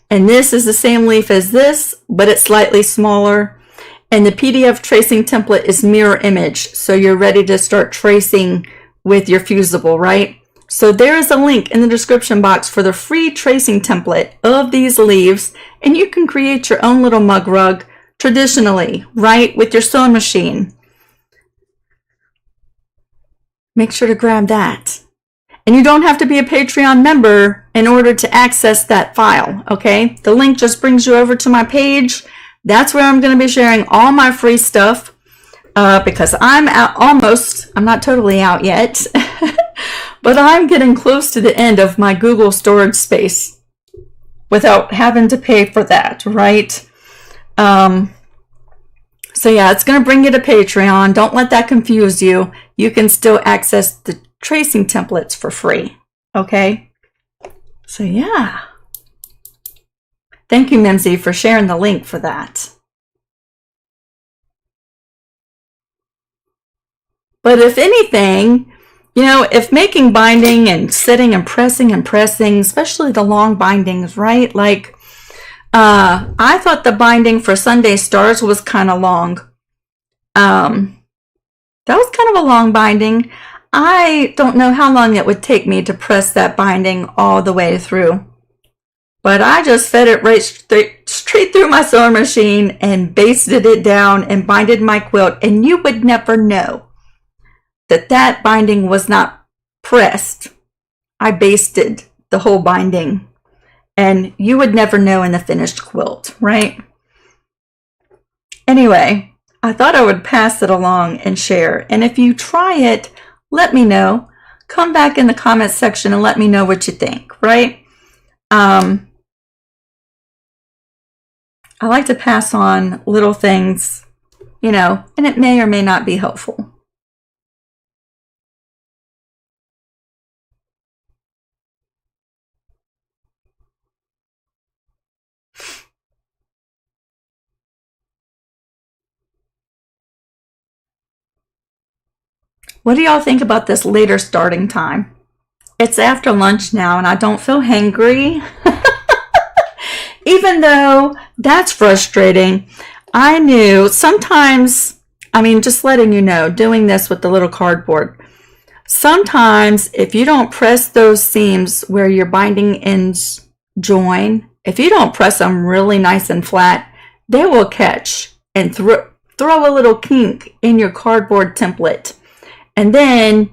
And this is the same leaf as this, but it's slightly smaller. And the PDF tracing template is mirror image, so you're ready to start tracing with your fusible, right? So there is a link in the description box for the free tracing template of these leaves, and you can create your own little mug rug traditionally, right, with your sewing machine. Make sure to grab that. And you don't have to be a Patreon member in order to access that file, okay? The link just brings you over to my page. That's where I'm going to be sharing all my free stuff because I'm out almost, I'm not totally out yet, but I'm getting close to the end of my Google storage space without having to pay for that, right? So yeah, it's going to bring you to Patreon. Don't let that confuse you. You can still access the tracing templates for free, okay? So yeah. Thank you, Mimsy, for sharing the link for that. But if anything, you know, if making binding and sitting and pressing, especially the long bindings, right? Like, I thought the binding for Sunday Stars was kind of long. That was kind of a long binding. I don't know how long it would take me to press that binding all the way through. But I just fed it right straight through my sewing machine and basted it down and binded my quilt. And you would never know that that binding was not pressed. I basted the whole binding. And you would never know in the finished quilt, right? Anyway, I thought I would pass it along and share. And if you try it, let me know. Come back in the comments section and let me know what you think, right? I like to pass on little things, you know, and it may or may not be helpful. What do y'all think about this later starting time? It's after lunch now and I don't feel hangry. Even though that's frustrating, I knew sometimes, I mean, just letting you know, doing this with the little cardboard, sometimes if you don't press those seams where your binding ends join, if you don't press them really nice and flat, they will catch and throw a little kink in your cardboard template. And then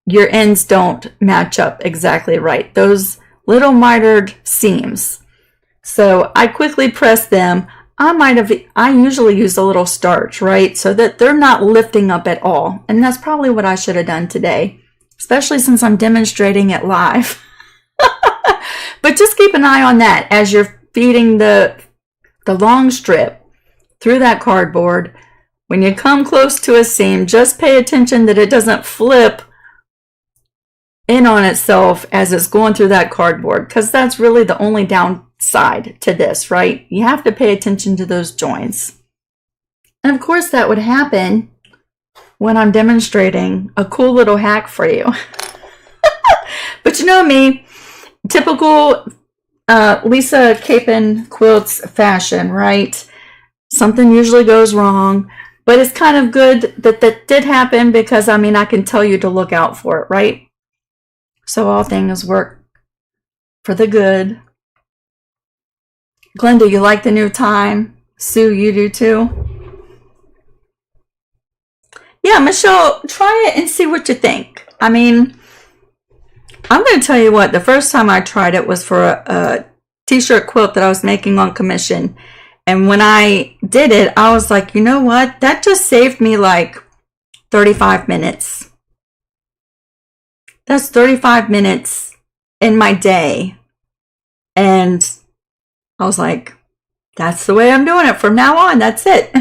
your ends don't match up exactly right. Those little mitered seams. So I quickly press them. I usually use a little starch, right? So that they're not lifting up at all. And that's probably what I should have done today, especially since I'm demonstrating it live. But just keep an eye on that as you're feeding the long strip through that cardboard. When you come close to a seam, just pay attention that it doesn't flip in on itself as it's going through that cardboard, because that's really the only downside to this, right? You have to pay attention to those joints. And of course that would happen when I'm demonstrating a cool little hack for you. But you know me, typical Lisa Capen Quilts fashion, right? Something usually goes wrong, but it's kind of good that that did happen, because I mean, I can tell you to look out for it, right? So all things work for the good. Glenda, you like the new time? Sue, you do too? Yeah, Michelle, try it and see what you think. I mean, I'm going to tell you what, the first time I tried it was for a t-shirt quilt that I was making on commission. And when I did it, I was like, you know what? That just saved me like 35 minutes. That's 35 minutes in my day. And I was like, that's the way I'm doing it from now on. That's it.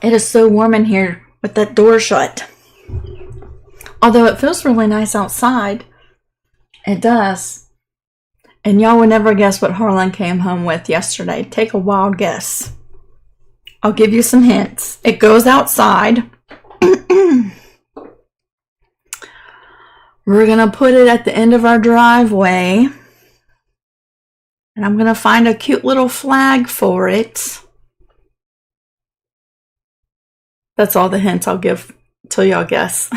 It is so warm in here with that door shut. Although it feels really nice outside. It does. And y'all would never guess what Harlan came home with yesterday. Take a wild guess. I'll give you some hints. It goes outside. We're going to put it at the end of our driveway. And I'm going to find a cute little flag for it. That's all the hints I'll give till y'all guess.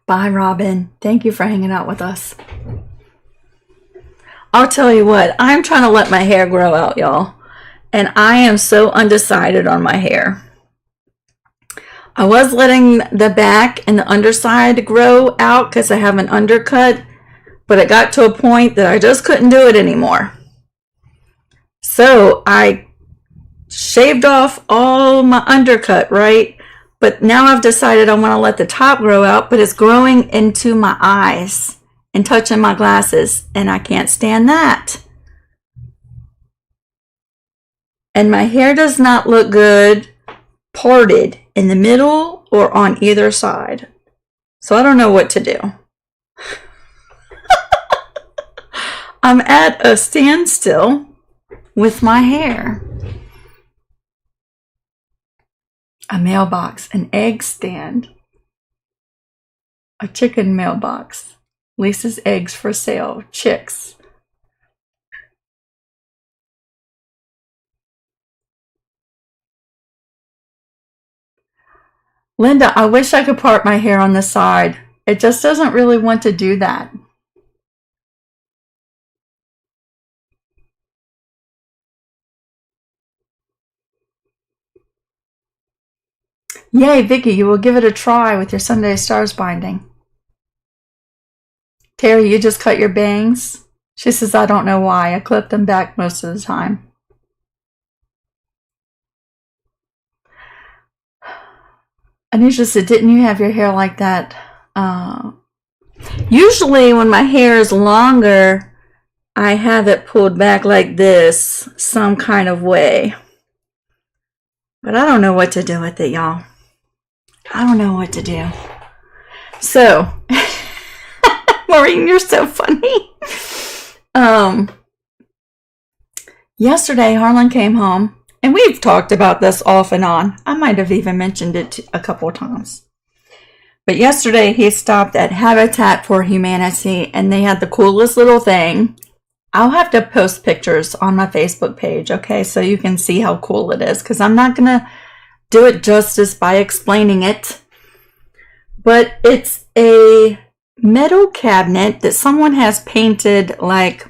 Bye, Robin. Thank you for hanging out with us. I'll tell you what, I'm trying to let my hair grow out, y'all. And I am so undecided on my hair. I was letting the back and the underside grow out because I have an undercut, but it got to a point that I just couldn't do it anymore. So I shaved off all my undercut, right? But now I've decided I want to let the top grow out, but it's growing into my eyes and touching my glasses, and I can't stand that. And my hair does not look good parted in the middle or on either side. So I don't know what to do. I'm at a standstill with my hair. A mailbox, an egg stand, a chicken mailbox, Lisa's eggs for sale, chicks. Linda, I wish I could part my hair on the side. It just doesn't really want to do that. Yay, Vicky, you will give it a try with your Sunday Stars binding. Terry, you just cut your bangs? She says, I don't know why. I clip them back most of the time. Anisha said, didn't you have your hair like that? Usually when my hair is longer, I have it pulled back like this, some kind of way. But I don't know what to do with it, y'all. I don't know what to do. So, Maureen, you're so funny. Yesterday, Harlan came home, and we've talked about this off and on. I might have even mentioned it a couple of times. But yesterday, he stopped at Habitat for Humanity, and they had the coolest little thing. I'll have to post pictures on my Facebook page, okay, so you can see how cool it is, because I'm not going to do it justice by explaining it. but it's a metal cabinet that someone has painted like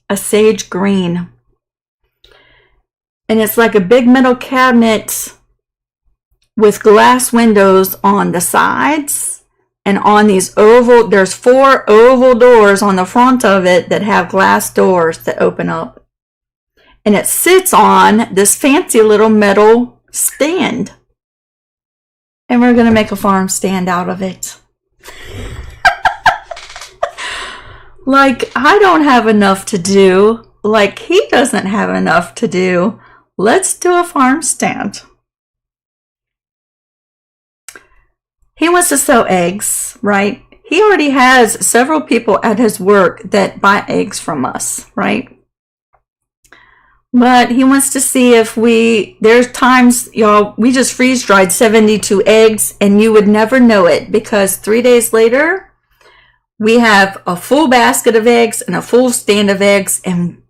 a sage green. And it's like a big metal cabinet with glass windows on the sides and on these oval, there's 4 oval doors on the front of it that have glass doors that open up. And it sits on this fancy little metal stand. And we're going to make a farm stand out of it. Like, I don't have enough to do. Like, he doesn't have enough to do. Let's do a farm stand. He wants to sell eggs, right? He already has several people at his work that buy eggs from us, right? But he wants to see if there's times, y'all, we just freeze dried 72 eggs and you would never know it because 3 days later, we have a full basket of eggs and a full stand of eggs, and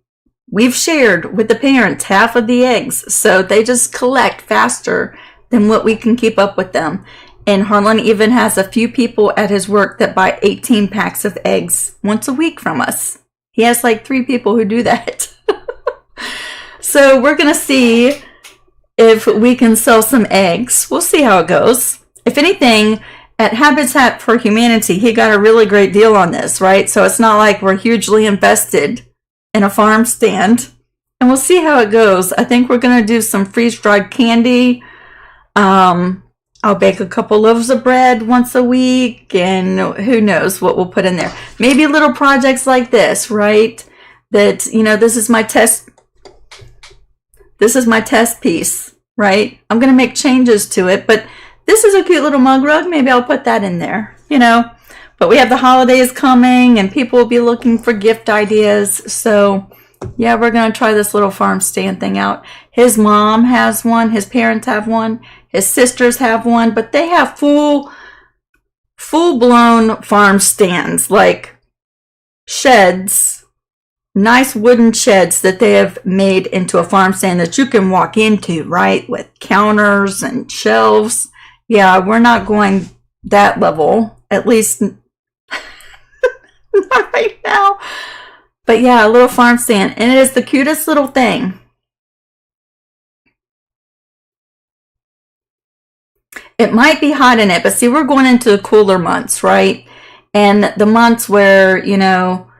we've shared with the parents half of the eggs. So they just collect faster than what we can keep up with them. And Harlan even has a few people at his work that buy 18 packs of eggs once a week from us. He has like 3 people who do that. So we're going to see if we can sell some eggs. We'll see how it goes. If anything, at Habitat for Humanity, he got a really great deal on this, right? So it's not like we're hugely invested in a farm stand. And we'll see how it goes. I think we're going to do some freeze-dried candy. I'll bake a couple loaves of bread once a week, and who knows what we'll put in there. Maybe little projects like this, right? That, you know, this is my test piece, right? I'm going to make changes to it, but this is a cute little mug rug. Maybe I'll put that in there, you know. But we have the holidays coming, and people will be looking for gift ideas. So, yeah, we're going to try this little farm stand thing out. His mom has one. His parents have one. His sisters have one. But they have full-blown farm stands, like sheds, nice wooden sheds that they have made into a farm stand that you can walk into, right? With counters and shelves. Yeah, we're not going that level, at least not right now. But yeah, a little farm stand. And it is the cutest little thing. It might be hot in it, but see, we're going into the cooler months, right? And the months where, you know,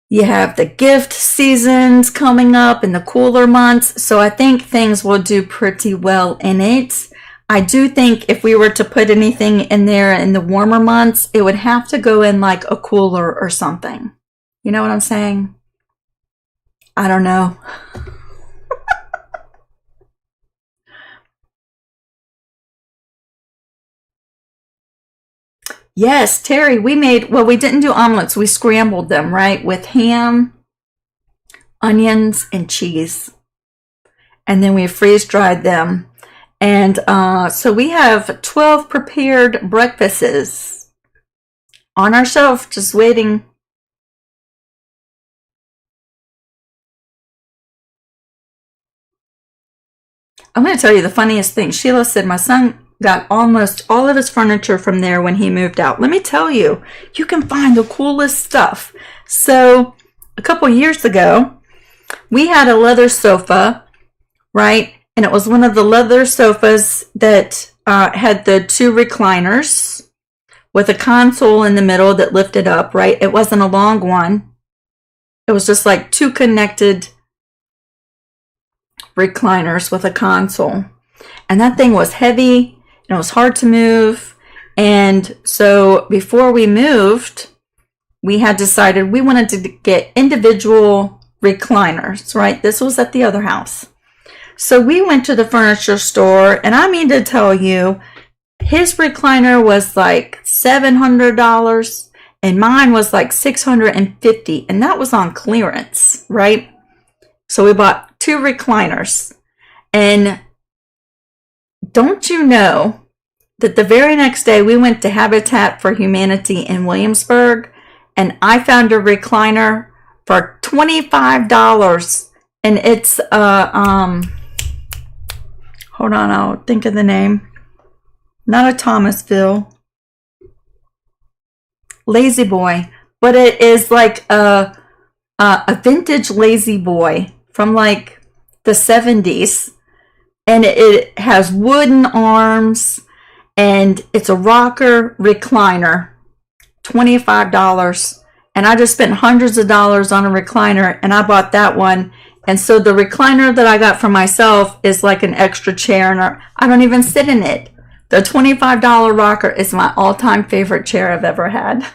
you have the gift seasons coming up in the cooler months. So I think things will do pretty well in it. I do think if we were to put anything in there in the warmer months, it would have to go in like a cooler or something. You know what I'm saying? I don't know. Yes, Terry, we didn't do omelets. We scrambled them, right? With ham, onions, and cheese. And then we freeze dried them. And so we have 12 prepared breakfasts on our shelf, just waiting. I'm going to tell you the funniest thing. Sheila said my son got almost all of his furniture from there when he moved out. Let me tell you, you can find the coolest stuff. So a couple years ago, we had a leather sofa, right? And it was one of the leather sofas that had the 2 recliners with a console in the middle that lifted up, right? It wasn't a long one. It was just like 2 connected recliners with a console. And that thing was heavy and it was hard to move. And so before we moved, we had decided we wanted to get individual recliners, right? This was at the other house. So we went to the furniture store, and I mean to tell you, his recliner was like $700 and mine was like $650, and that was on clearance, right? So we bought 2 recliners. And don't you know that the very next day we went to Habitat for Humanity in Williamsburg, and I found a recliner for $25, and it's hold on, I'll think of the name. not a Thomasville. Lazy Boy, but it is like a vintage Lazy Boy from like the 70s, and it has wooden arms, and it's a rocker recliner, $25. And I just spent hundreds of dollars on a recliner, and I bought that one. And so the recliner that I got for myself is like an extra chair, and I don't even sit in it. The $25 rocker is my all-time favorite chair I've ever had.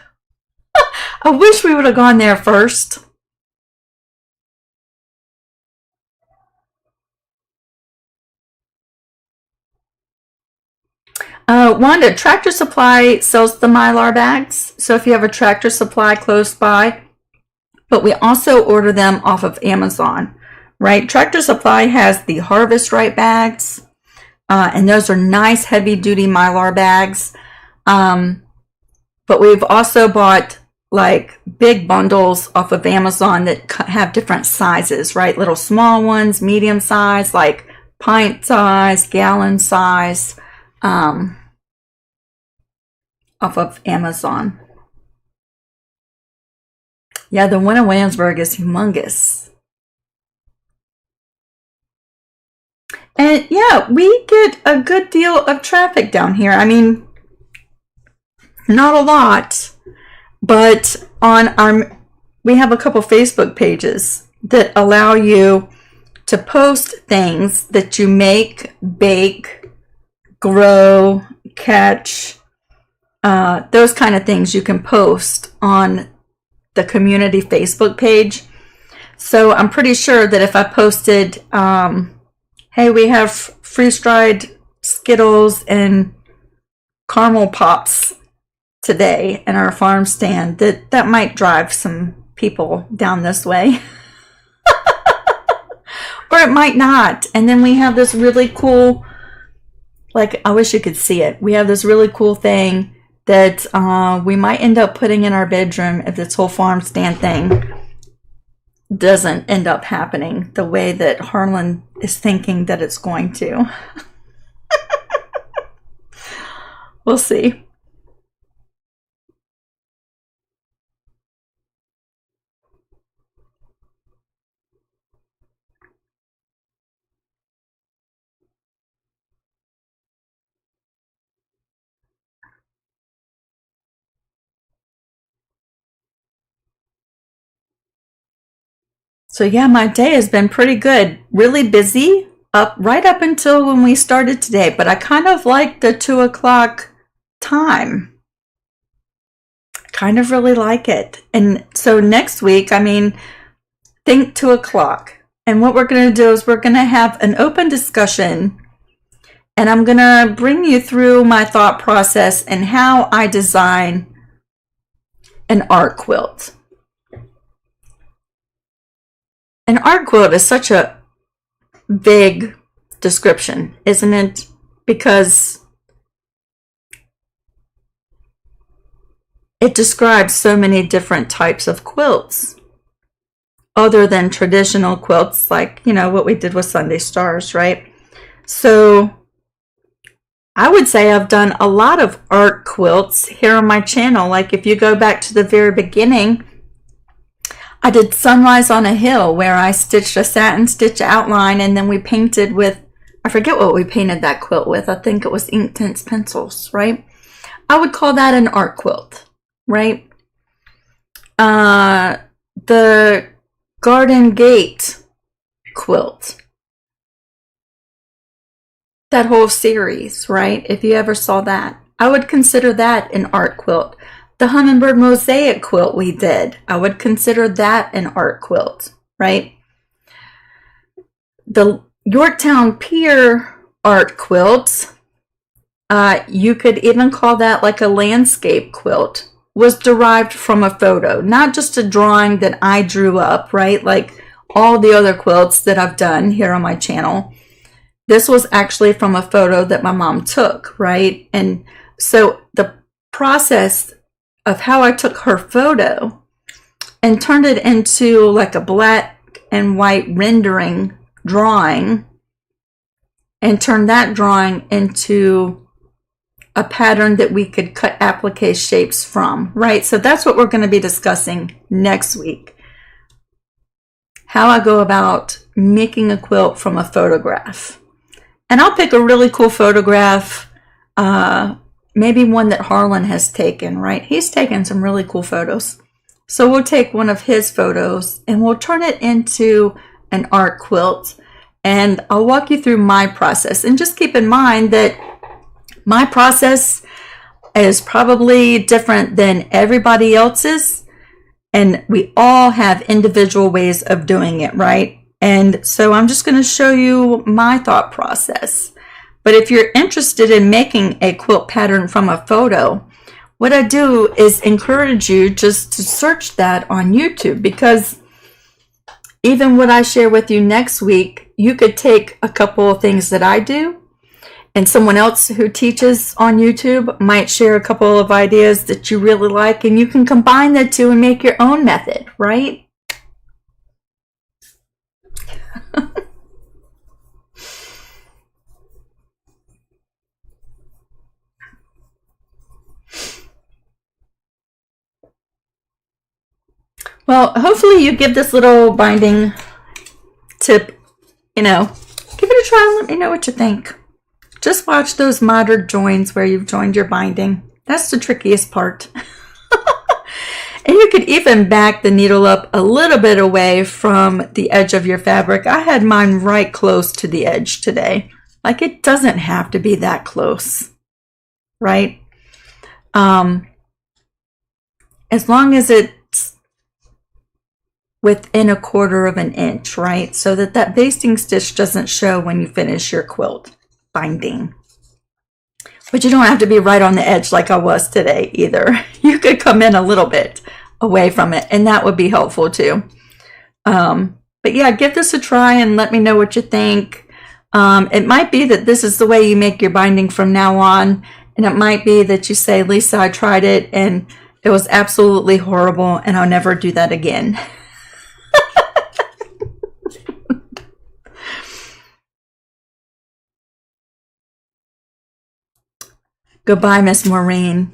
I wish we would have gone there first. Wanda, Tractor Supply sells the Mylar bags. So if you have a Tractor Supply close by, but we also order them off of Amazon, right? Tractor Supply has the Harvest Right bags, and those are nice heavy duty Mylar bags. But we've also bought like big bundles off of Amazon that have different sizes, right? Little small ones, medium size, like pint size, gallon size, off of Amazon. Yeah, the one in Williamsburg is humongous. And yeah, we get a good deal of traffic down here. I mean, not a lot, but we have a couple Facebook pages that allow you to post things that you make, bake, grow, catch, those kind of things you can post on the community Facebook page. So I'm pretty sure that if I posted, hey, we have freeze-dried Skittles and caramel pops today in our farm stand, that might drive some people down this way. Or it might not. And then we have this really cool, like, I wish you could see it. We have this really cool thing that we might end up putting in our bedroom if this whole farm stand thing doesn't end up happening the way that Harlan is thinking that it's going to. We'll see. So yeah, my day has been pretty good. Really busy right up until when we started today, but I kind of like the 2 o'clock time. Kind of really like it. And so next week, I mean, think 2 o'clock. And what we're going to do is we're going to have an open discussion, and I'm going to bring you through my thought process and how I design an art quilt. An art quilt is such a big description, isn't it? Because it describes so many different types of quilts other than traditional quilts, like, you know, what we did with Sunday Stars, right? So I would say I've done a lot of art quilts here on my channel. Like if you go back to the very beginning, I did Sunrise on a Hill, where I stitched a satin stitch outline, and then we painted with, I forget what we painted that quilt with. I think it was Inktense pencils, right? I would call that an art quilt, right? The Garden Gate quilt. That whole series, right? If you ever saw that, I would consider that an art quilt. The Hummingbird Mosaic quilt we did, I would consider that an art quilt, right? The Yorktown Pier art quilt, you could even call that like a landscape quilt, was derived from a photo, not just a drawing that I drew up, right? Like all the other quilts that I've done here on my channel. This was actually from a photo that my mom took, right? And so the process of how I took her photo and turned it into like a black and white rendering drawing, and turned that drawing into a pattern that we could cut applique shapes from, right? So that's what we're going to be discussing next week. How I go about making a quilt from a photograph. And I'll pick a really cool photograph, maybe one that Harlan has taken, right? He's taken some really cool photos. So we'll take one of his photos and we'll turn it into an art quilt. And I'll walk you through my process. And just keep in mind that my process is probably different than everybody else's. And we all have individual ways of doing it, right? And so I'm just going to show you my thought process. But if you're interested in making a quilt pattern from a photo, what I do is encourage you just to search that on YouTube, because even what I share with you next week, you could take a couple of things that I do, and someone else who teaches on YouTube might share a couple of ideas that you really like, and you can combine the two and make your own method, right? Well, hopefully you give this little binding tip, give it a try and let me know what you think. Just watch those mitered joins where you've joined your binding. That's the trickiest part. And you could even back the needle up a little bit away from the edge of your fabric. I had mine right close to the edge today. Like, it doesn't have to be that close, right? As long as it's within 1/4 of an inch, right? So that basting stitch doesn't show when you finish your quilt binding. But you don't have to be right on the edge like I was today either. You could come in a little bit away from it, and that would be helpful too. But yeah, give this a try and let me know what you think. It might be that this is the way you make your binding from now on, and it might be that you say, Lisa, I tried it and it was absolutely horrible and I'll never do that again. Goodbye, Miss Maureen.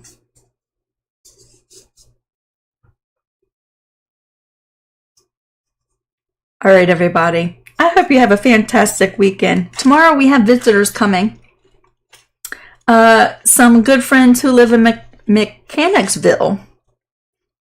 All right, everybody. I hope you have a fantastic weekend. Tomorrow we have visitors coming. Some good friends who live in Mechanicsville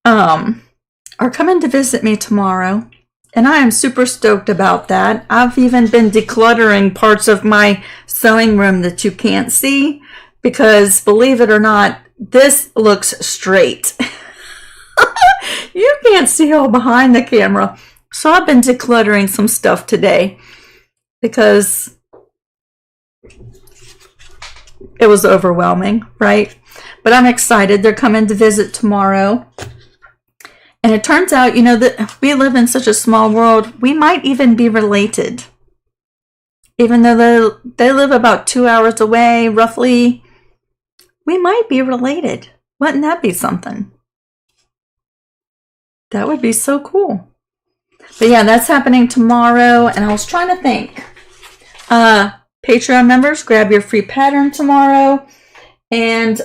are coming to visit me tomorrow. And I am super stoked about that. I've even been decluttering parts of my sewing room that you can't see, because believe it or not, this looks straight. You can't see all behind the camera. So I've been decluttering some stuff today because it was overwhelming, right? But I'm excited. They're coming to visit tomorrow. And it turns out, that we live in such a small world, we might even be related. Even though they live about 2 hours away, roughly, we might be related. Wouldn't that be something? That would be so cool. But yeah, that's happening tomorrow. And I was trying to think. Patreon members, grab your free pattern tomorrow. And,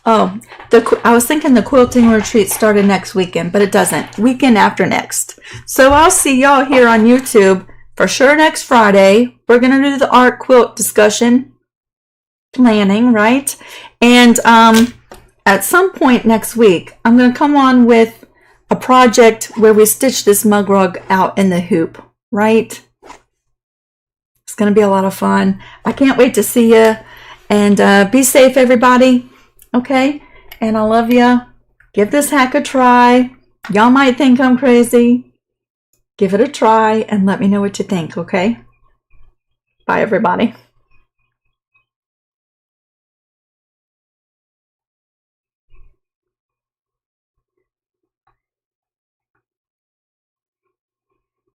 I was thinking the quilting retreat started next weekend, but it doesn't. Weekend after next. So I'll see y'all here on YouTube for sure next Friday. We're going to do the art quilt discussion planning, right? And at some point next week, I'm going to come on with a project where we stitch this mugrug out in the hoop, right? It's going to be a lot of fun. I can't wait to see you. And be safe, everybody. Okay, and I love you. Give this hack a try. Y'all might think I'm crazy. Give it a try and let me know what you think, okay? Bye, everybody.